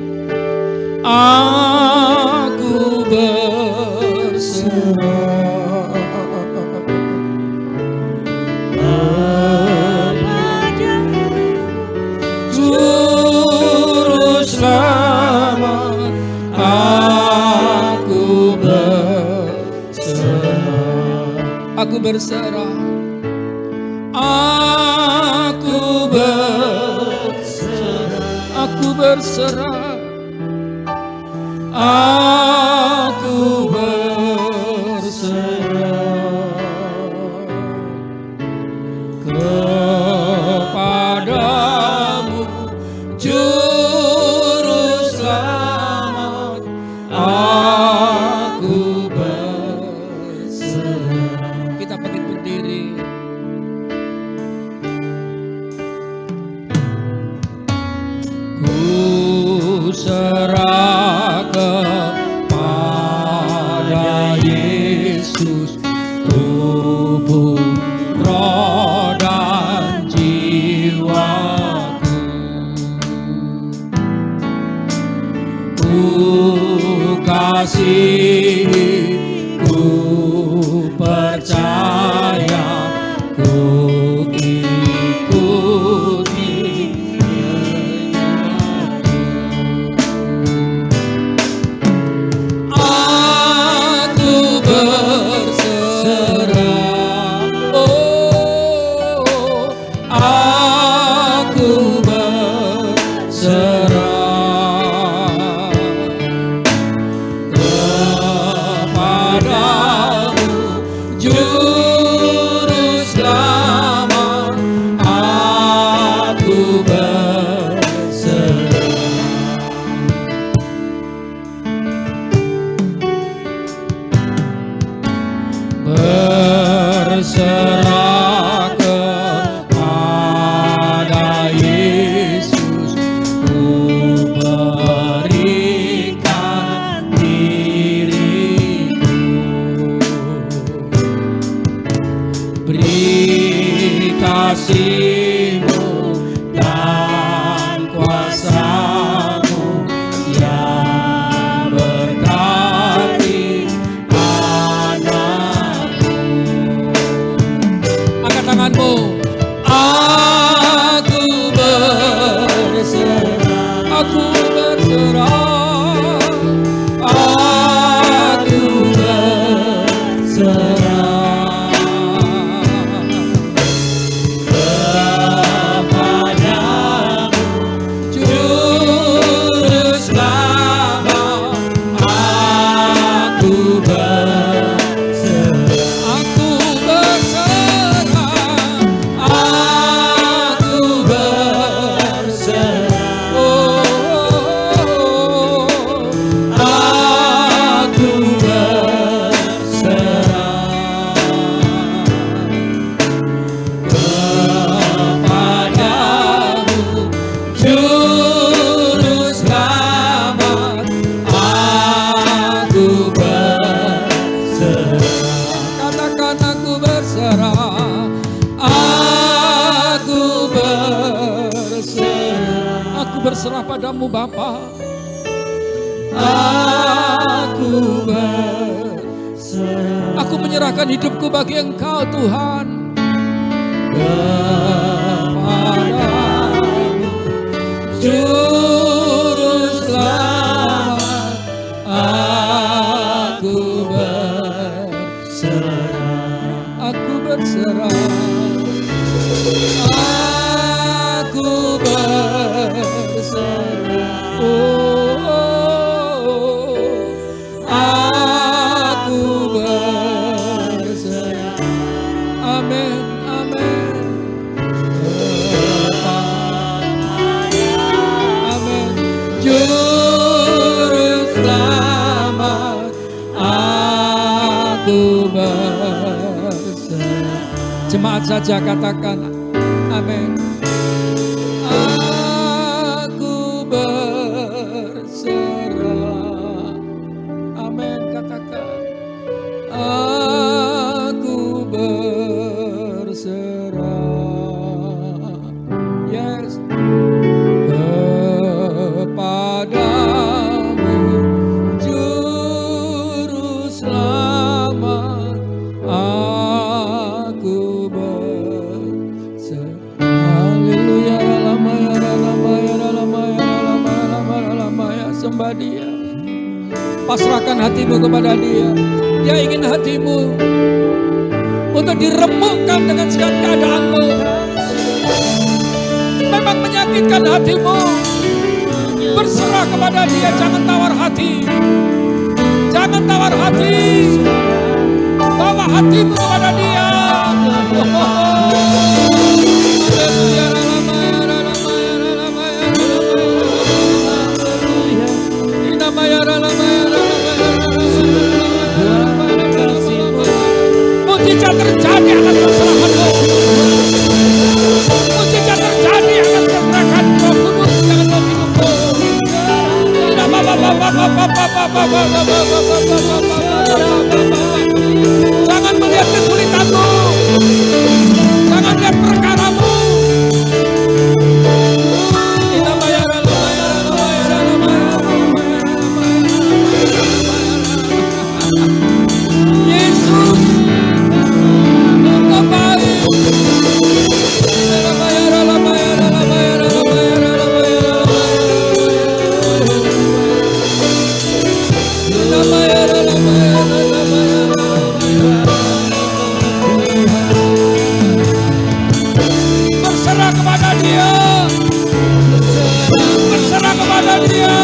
Speaker 2: Aku berserah kepada Juru Selamat. Aku berserah. Aku berserah. Aku berserah. Aku berserah. Aku berserah kepadamu, Juru Selamat. Aku berserah. Kita bangkit berdiri. berserah kepada Yesus, tubuh, roh dan jiwaku. Ku kasih, ku percaya, ku ikuti Yesus. Aku berserah, oh, aku berserah kepadamu, Juru Selamat. Aku berserah. Berserah kepada Yesus, ku berikan diriku. Beri kasih-Mu dan kuasa-Mu yang berkati anakmu. Angkat tanganmu. Aku berserah, aku berserah, aku berserah kepadamu, Juru Selamat. Aku berserah, aku berserah, aku berserah, oh, aku berserah kepadamu, Juru Selamat. Aku berserah. Katakan aku berserah, aku berserah. Aku berserah padamu Bapa. Aku berserah. Aku menyerahkan hidupku bagi Engkau Tuhan. Kepadamu, Juru Selamat. Aku berserah. Aku berserah. Aku berserah. Oh, aku berserah. Amin, amin. Amin. Juru Selamat. Aku berserah. Jemaat saja katakan amin. Aku berserah. Amin, katakan. Aku berserah. Yes. Kepadamu, Juru Selamat. Aku berserah. Haleluya. Sembah Dia. Pasrahkan hatimu kepada Dia. Dia ingin hatimu untuk diremukkan dengan segala keadaanmu. Memang menyakitkan hatimu. Berserah kepada Dia. Jangan tawar hati. Jangan tawar hati. Bawa hatimu kepada Dia. Mujizat terjadi atas perserahanmu. Mujizat terjadi atas perserahan Roh Kudus dalam hidupmu. Jangan melihat kesulitanmu, jangan lihat perkaramu. Yesus, Engkau baik. Berserah kepada Dia, berserah kepada Dia.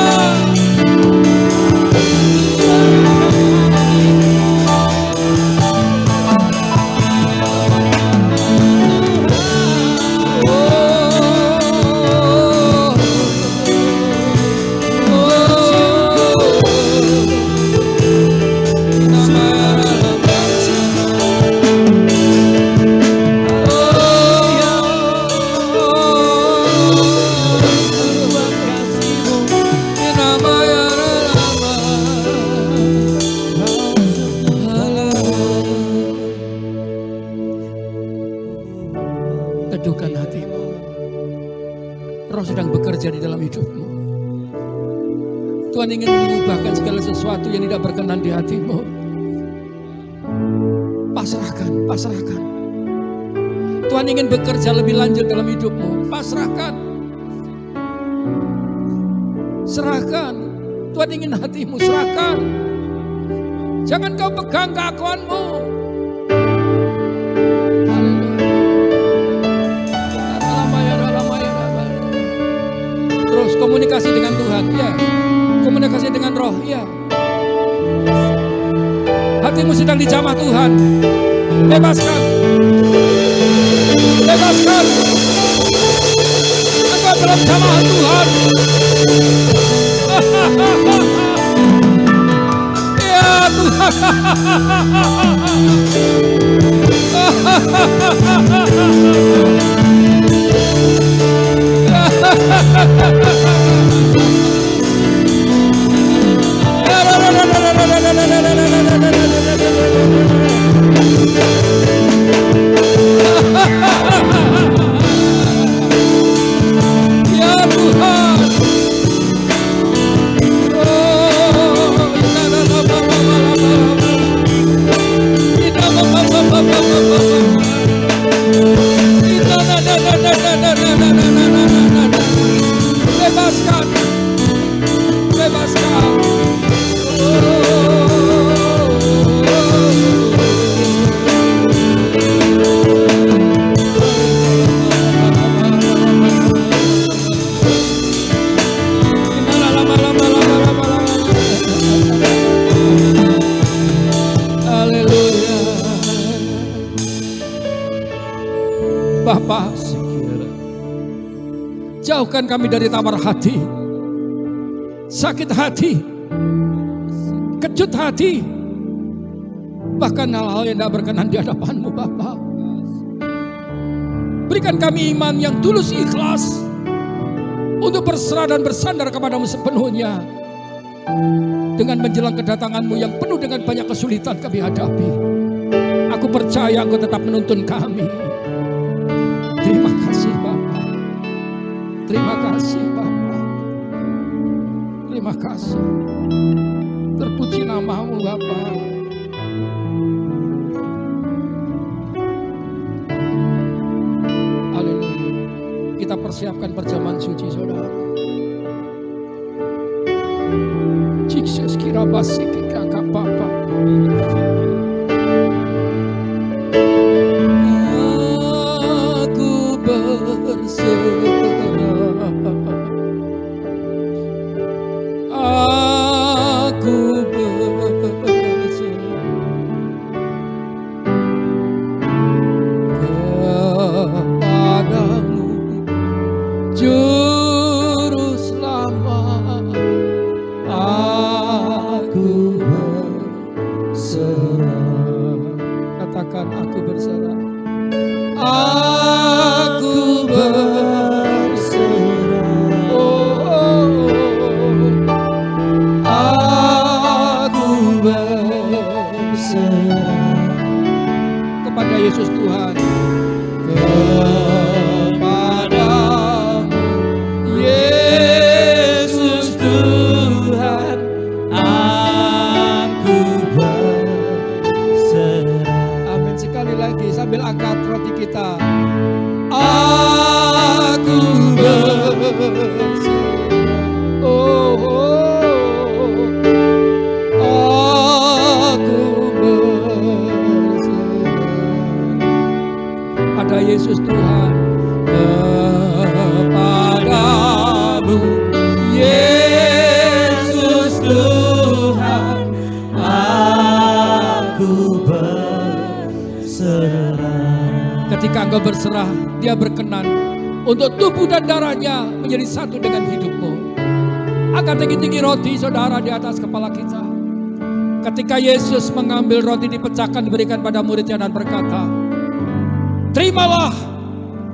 Speaker 2: Teduhkan hatimu. Roh sedang bekerja di dalam hidupmu. Tuhan ingin mengubahkan segala sesuatu yang tidak berkenan di hatimu. Pasrahkan, pasrahkan. Tuhan ingin bekerja lebih lanjut dalam hidupmu. Pasrahkan. Serahkan. Tuhan ingin hatimu, serahkan. Jangan kau pegang keakuanmu. Terus komunikasi dengan Tuhan, ya. Komunikasi dengan Roh, ya. Hatimu sedang dijamah Tuhan. Bebaskan. Bebaskan. Engkau dalam jamahan Tuhan. Ya Tuhan. Ya Tuhan. Bebaskan. Bebaskan. Haleluya. Bapa, jauhkan kami dari tawar hati, sakit hati, kecut hati, bahkan hal-hal yang tidak berkenan di hadapan-Mu, Bapa. Berikan kami iman yang tulus ikhlas untuk berserah dan bersandar kepada-Mu sepenuhnya. Dengan menjelang kedatangan-Mu yang penuh dengan banyak kesulitan kami hadapi, aku percaya Engkau tetap menuntun kami. Terima kasih Bapa. Terima kasih Bapa. Terima kasih. Terpuji nama-Mu Bapa. Haleluya. Kita persiapkan perjamuan suci saudara. Jesus kira basi kakak Bapa. Aku berserah. Aku berserah kepadamu, Juru Selamat. Aku ketika engkau berserah, dia berkenan untuk tubuh dan darahnya menjadi satu dengan hidupmu. Angkat tinggi-tinggi roti saudara di atas kepala kita. Ketika Yesus mengambil roti dipecahkan diberikan pada muridnya dan berkata, terimalah,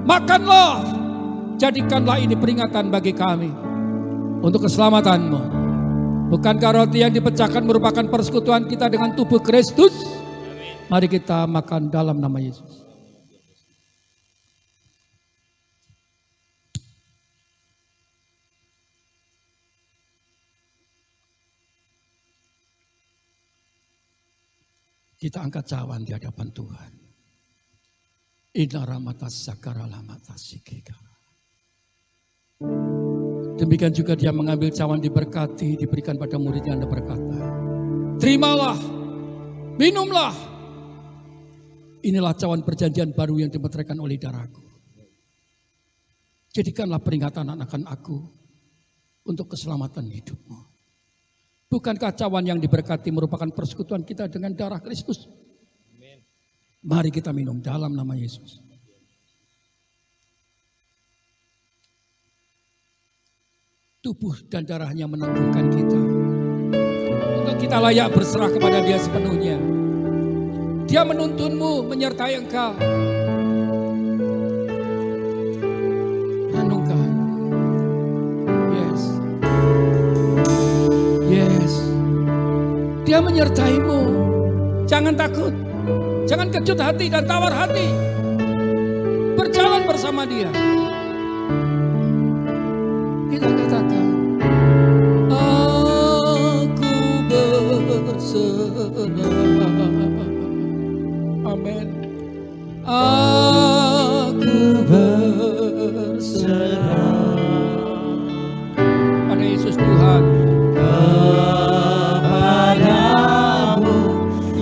Speaker 2: makanlah, jadikanlah ini peringatan bagi kami untuk keselamatanmu. Bukankah roti yang dipecahkan merupakan persekutuan kita dengan tubuh Kristus? Mari kita makan dalam nama Yesus. Kita angkat cawan di hadapan Tuhan. Inna ramatas sakara lamatas sikika. Demikian juga dia mengambil cawan diberkati, diberikan pada muridnya dan berkata, terimalah, minumlah. Inilah cawan perjanjian baru yang dimeteraikan oleh darahku. Jadikanlah peringatan akan aku untuk keselamatan hidupmu. Bukankah cawan yang diberkati merupakan persekutuan kita dengan darah Kristus? Mari kita minum dalam nama Yesus. Tubuh dan darahnya menentukan kita untuk kita layak berserah kepada dia sepenuhnya. Dia menuntunmu, menyertai engkau. Renungkan. Yes. Yes. Dia menyertaimu. Jangan takut. Jangan kecut hati dan tawar hati. Berjalan bersama dia. Kita katakan, aku berserah. Amin. Aku berserah pada Yesus Tuhan. Kepadamu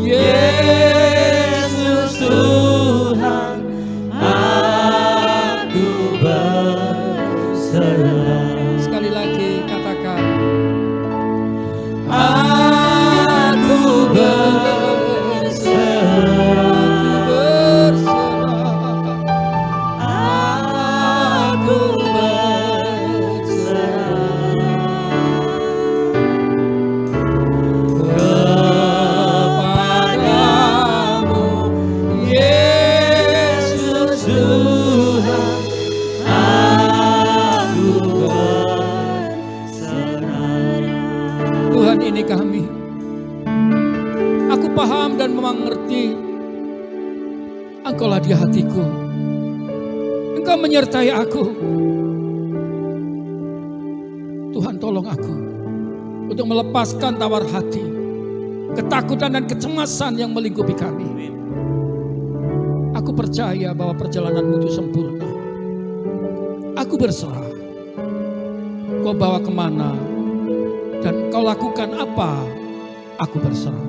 Speaker 2: Yesus Tuhan, aku berserah. Sekali lagi katakan, aku berserah. Ini kami, aku paham dan mengerti, Engkaulah di hatiku, Engkau menyertai aku. Tuhan tolong aku untuk melepaskan tawar hati, ketakutan dan kecemasan yang melingkupi kami. Aku percaya bahwa perjalananmu itu sempurna. Aku berserah, Kau bawa kemana dan Kau lakukan apa, aku berserah.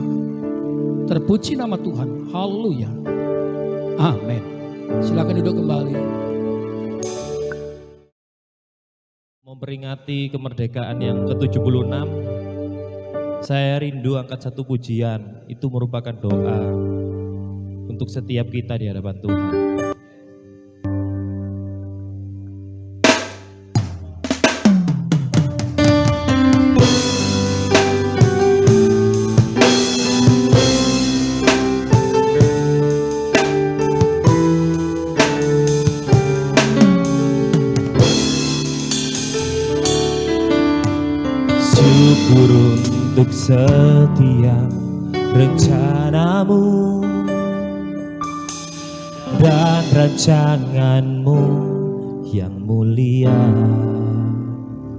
Speaker 2: Terpuji nama Tuhan. Haleluya. Amin. Silakan duduk kembali.
Speaker 1: Memperingati kemerdekaan yang ke-76, saya rindu angkat satu pujian. Itu merupakan doa untuk setiap kita di hadapan Tuhan. Syukur untuk setiap rencanamu dan rancanganmu yang mulia.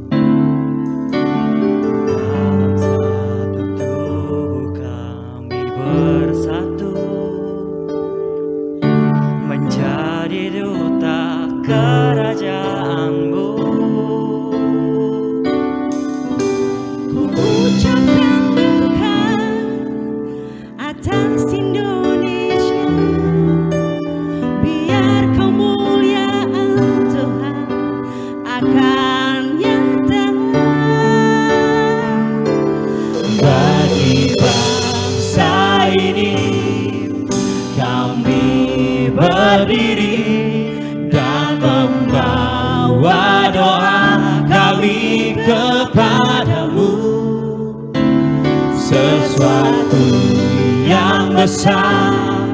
Speaker 4: Dalam satu tubuh kami bersatu, menjadi duta kerajaan-Mu.
Speaker 5: Ucapkan Tuhan atas Indonesia, biar kemuliaan Tuhan akan
Speaker 4: berdiri dan membawa doa kami kepadamu. Sesuatu yang besar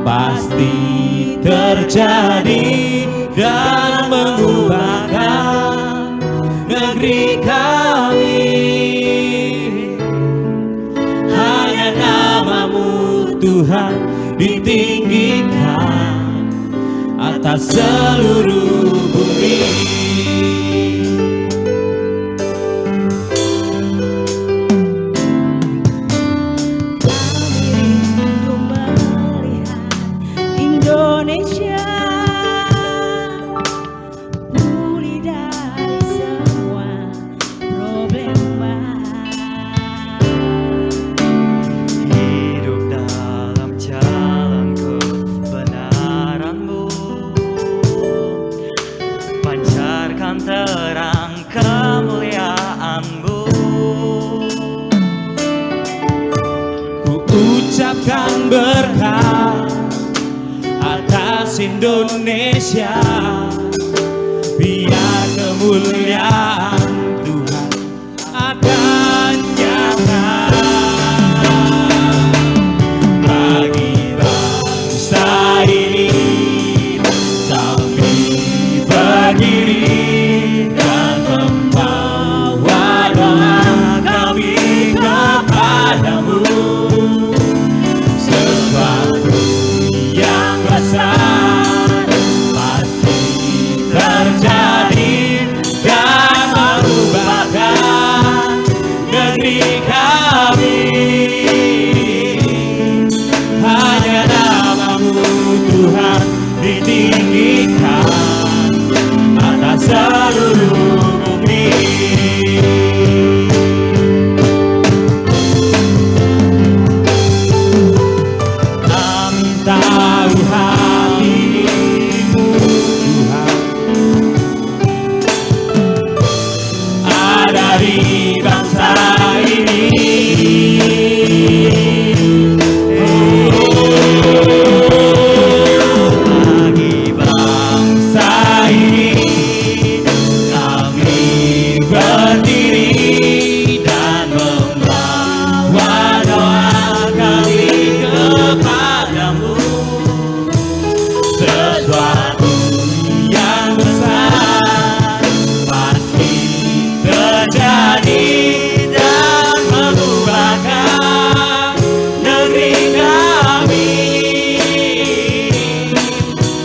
Speaker 4: pasti terjadi dan mengubahkan negeri kami. Hanya namamu Tuhan ditinggikan atas seluruh bumi.
Speaker 5: Kami rindu melihat Indonesia pulih dari semua problema.
Speaker 4: Hidup dalam jalan kebenaran-Mu, pancarkan terang kemuliaan-Mu.
Speaker 1: Ku ucapkan berkat atas Indonesia, biar kemuliaan Tuhan akan nyata bagi bangsa ini. Kami berdiri dan membawa doa kami kepadamu. Sesuatu yang besar pasti terjadi dan merubahkan negeri kami. Hanya namamu Tuhan ditinggikan atas seluruh bumi. Kami tahu hatimu Tuhan ada di bangsa ini. Bagi bangsa ini kami berdiri dan membawa doa kami kepadamu. Sesuatu yang besar pasti terjadi dan mengubahkan negeri kami.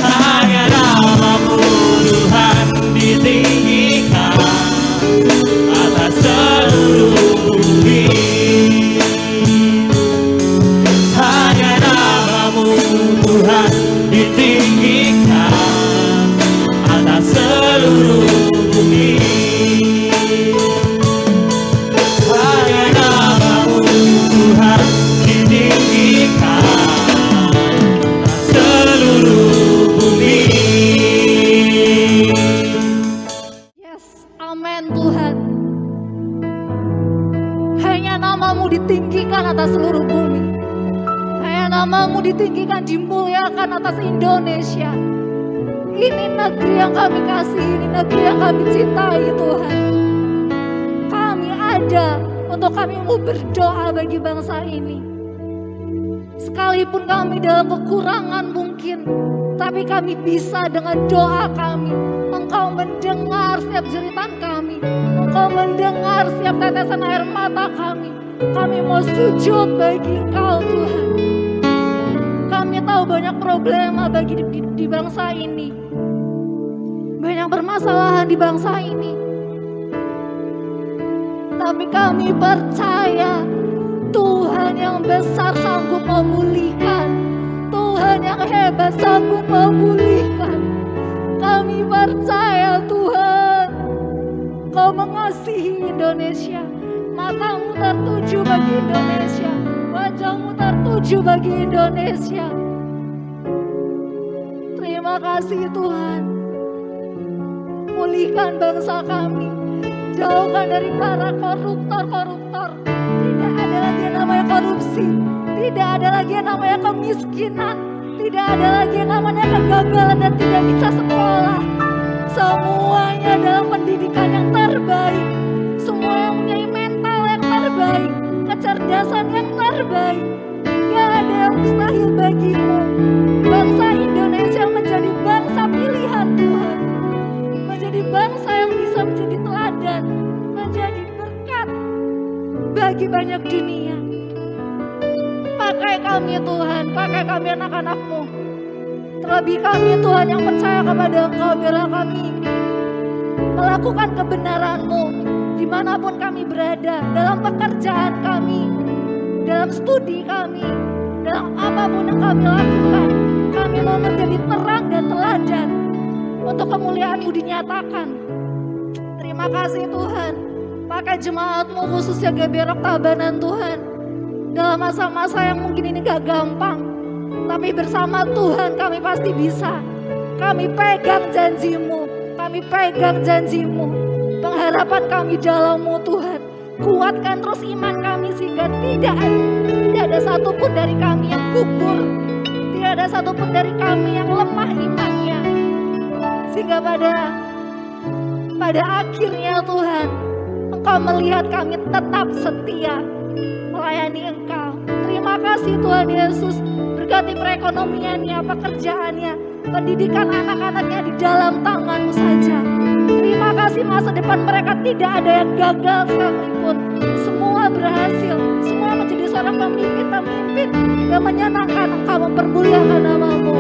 Speaker 1: Hanya namamu Tuhan ditinggikan atas seluruh bumi. Hanya namamu Tuhan ditinggikan atas seluruh bumi. Hanya namamu Tuhan ditinggikan atas seluruh bumi.
Speaker 6: Yes, amin Tuhan. Hanya namamu ditinggikan atas seluruh bumi. Hanya namamu ditinggikan, dimuliakan atas Indonesia. Ini negeri yang kami kasih, ini negeri yang kami cintai Tuhan. Kami ada untuk kami mau berdoa bagi bangsa ini. Sekalipun kami dalam kekurangan mungkin, tapi kami bisa dengan doa kami. Engkau mendengar setiap jeritan kami. Engkau mendengar setiap tetesan air mata kami. Kami mau sujud bagi Engkau Tuhan. Kami tahu banyak problema bagi di bangsa ini. Banyak permasalahan di bangsa ini. Tapi kami percaya Tuhan yang besar sanggup memulihkan. Tuhan yang hebat sanggup memulihkan. Kami percaya Tuhan, Kau mengasihi Indonesia. Matamu tertuju bagi Indonesia. Wajahmu tertuju bagi Indonesia. Terima kasih Tuhan. Pulihkan bangsa kami. Jauhkan dari para koruptor-koruptor. Tidak ada lagi yang namanya korupsi. Tidak ada lagi yang namanya kemiskinan. Tidak ada lagi yang namanya kegagalan dan tidak bisa sekolah. Semuanya dalam pendidikan yang terbaik. Semua yang mempunyai mental yang terbaik, kecerdasan yang terbaik. Gak ada yang mustahil bagimu. Bangsa Indonesia menjadi bangsa pilihan Tuhan. Menjadi bangsa yang bisa menjadi teladan, menjadi berkat bagi banyak dunia. Pakai kami Tuhan, pakai kami anak-anak-Mu. Terlebih kami Tuhan yang percaya kepada Engkau, biarlah kami melakukan kebenaran-Mu dimanapun kami berada, dalam pekerjaan kami, dalam studi kami, dalam apapun yang kami lakukan. Kami mau menjadi terang dan teladan untuk kemuliaan-Mu dinyatakan. Terima kasih Tuhan, pakai jemaat-Mu khususnya GBI Rock Tabanan Tuhan. Dalam masa-masa yang mungkin ini gak gampang, tapi bersama Tuhan kami pasti bisa. Kami pegang janji-Mu, kami pegang janji-Mu. Pengharapan kami dalam-Mu Tuhan. Kuatkan terus iman kami sehingga tidak ada satupun dari kami yang gugur. Tidak ada satupun dari kami yang lemah imannya. Sehingga pada akhirnya Tuhan, Engkau melihat kami tetap setia melayani Engkau. Terima kasih Tuhan Yesus. Berkati perekonomiannya, pekerjaannya, pendidikan anak-anaknya di dalam tangan-Mu saja. Terima kasih masa depan mereka tidak ada yang gagal sekalipun. Semua berhasil, semua menjadi seorang pemimpin yang menyenangkan Engkau, mempermuliakan nama-Mu.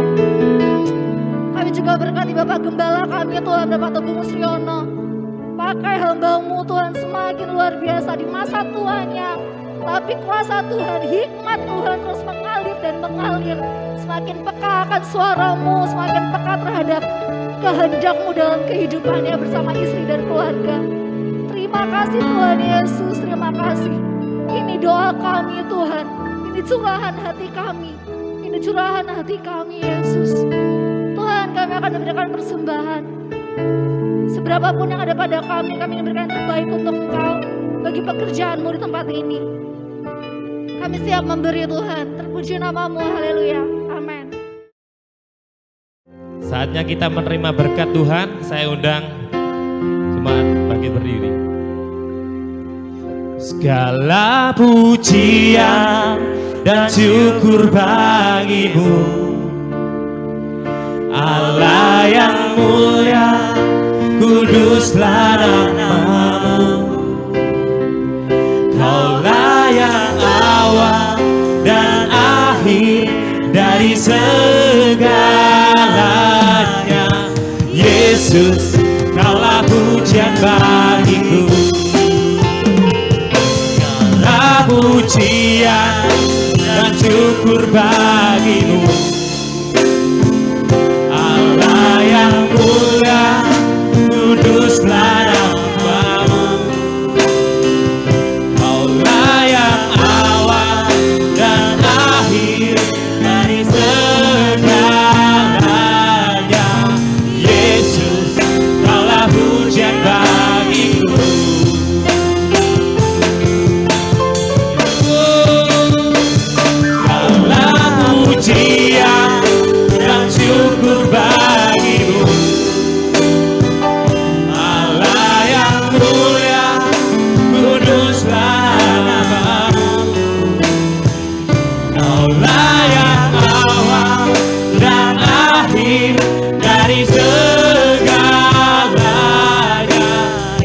Speaker 6: Kami juga berkati Bapak Gembala kami Tuhan, Bapak Teguh Musriono. Pakai hamba-Mu Tuhan semakin luar biasa di masa tuanya. Tapi kuasa Tuhan, hikmat Tuhan terus mengalir dan mengalir. Semakin peka akan suara-Mu, semakin peka terhadap kehendak-Mu dalam kehidupannya bersama istri dan keluarga. Terima kasih Tuhan Yesus, terima kasih. Ini doa kami Tuhan, ini curahan hati kami. Ini curahan hati kami Yesus. Tuhan, kami akan memberikan persembahan. Seberapapun yang ada pada kami memberikan yang terbaik untuk Engkau. Bagi pekerjaan-Mu di tempat ini, kami siap memberi Tuhan. Terpuji nama-Mu, haleluya, amin.
Speaker 1: Saatnya kita menerima berkat Tuhan. Saya undang jemaat bagi berdiri.
Speaker 4: Segala pujian dan syukur bagimu, Allah yang mulia, kuduslah nama-Mu. Kaulah yang awal dan akhir dari segalanya. Yesus, Kaulah pujian bagiku. Segala pujian dan syukur bagimu, Allah yang mulia, kuduslah nama-Mu. Kaulah yang awal dan akhir dari segalanya. Yesus, Kaulah pujian bagiku. Kaulah pujian dan syukur bagimu, Allah yang mulia, kuduslah nama-Mu. Kaulah yang awal dan akhir dari segalanya.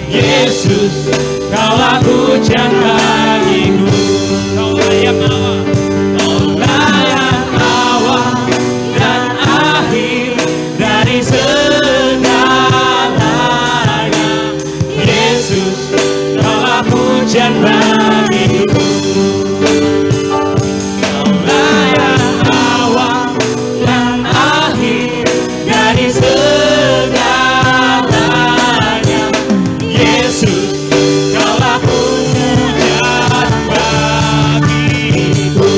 Speaker 4: Yesus, Kaulah pujian bagiku. Kaulah yang awal, Kaulah yang awal dan akhir dari segalanya. Yesus, Kaulah pujian bagiku. Kaulah yang awal dan akhir dari segalanya. Yesus, Kaulah pujian bagiku.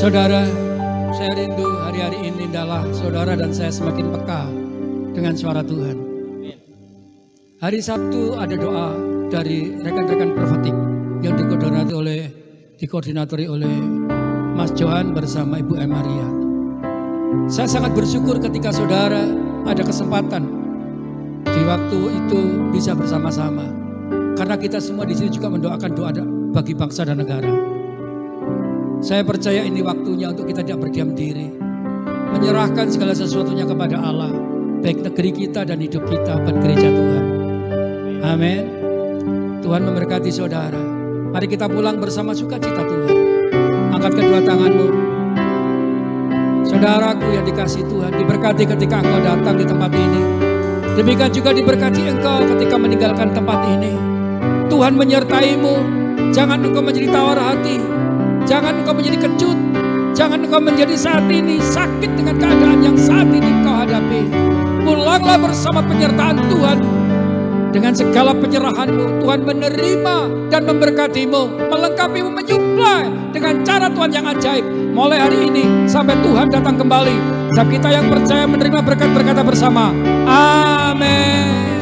Speaker 2: Saudara, saya rindu hari-hari ini adalah saudara dan saya semakin peka dengan suara Tuhan. Hari Sabtu ada doa dari rekan-rekan prophetik yang dikoordinatori oleh Mas Johan bersama Ibu Emaria. Saya sangat bersyukur ketika saudara ada kesempatan di waktu itu bisa bersama-sama. Karena kita semua di sini juga mendoakan doa bagi bangsa dan negara. Saya percaya ini waktunya untuk kita tidak berdiam diri, menyerahkan segala sesuatunya kepada Allah, baik negeri kita dan hidup kita buat gereja Tuhan. Amin. Tuhan memberkati saudara. Mari kita pulang bersama sukacita Tuhan. Angkat kedua tanganmu. Saudaraku yang dikasihi Tuhan, diberkati ketika engkau datang di tempat ini. Demikian juga diberkati engkau ketika meninggalkan tempat ini. Tuhan menyertaimu. Jangan engkau menjadi tawar hati. Jangan engkau menjadi kecut. Jangan engkau menjadi saat ini sakit dengan keadaan yang saat ini engkau hadapi. Pulanglah bersama penyertaan Tuhan. Dengan segala penyerahanmu, Tuhan menerima dan memberkatimu, melengkapimu, menyuplai dengan cara Tuhan yang ajaib. Mulai hari ini sampai Tuhan datang kembali. Setiap kita yang percaya menerima berkat berkata bersama, amin.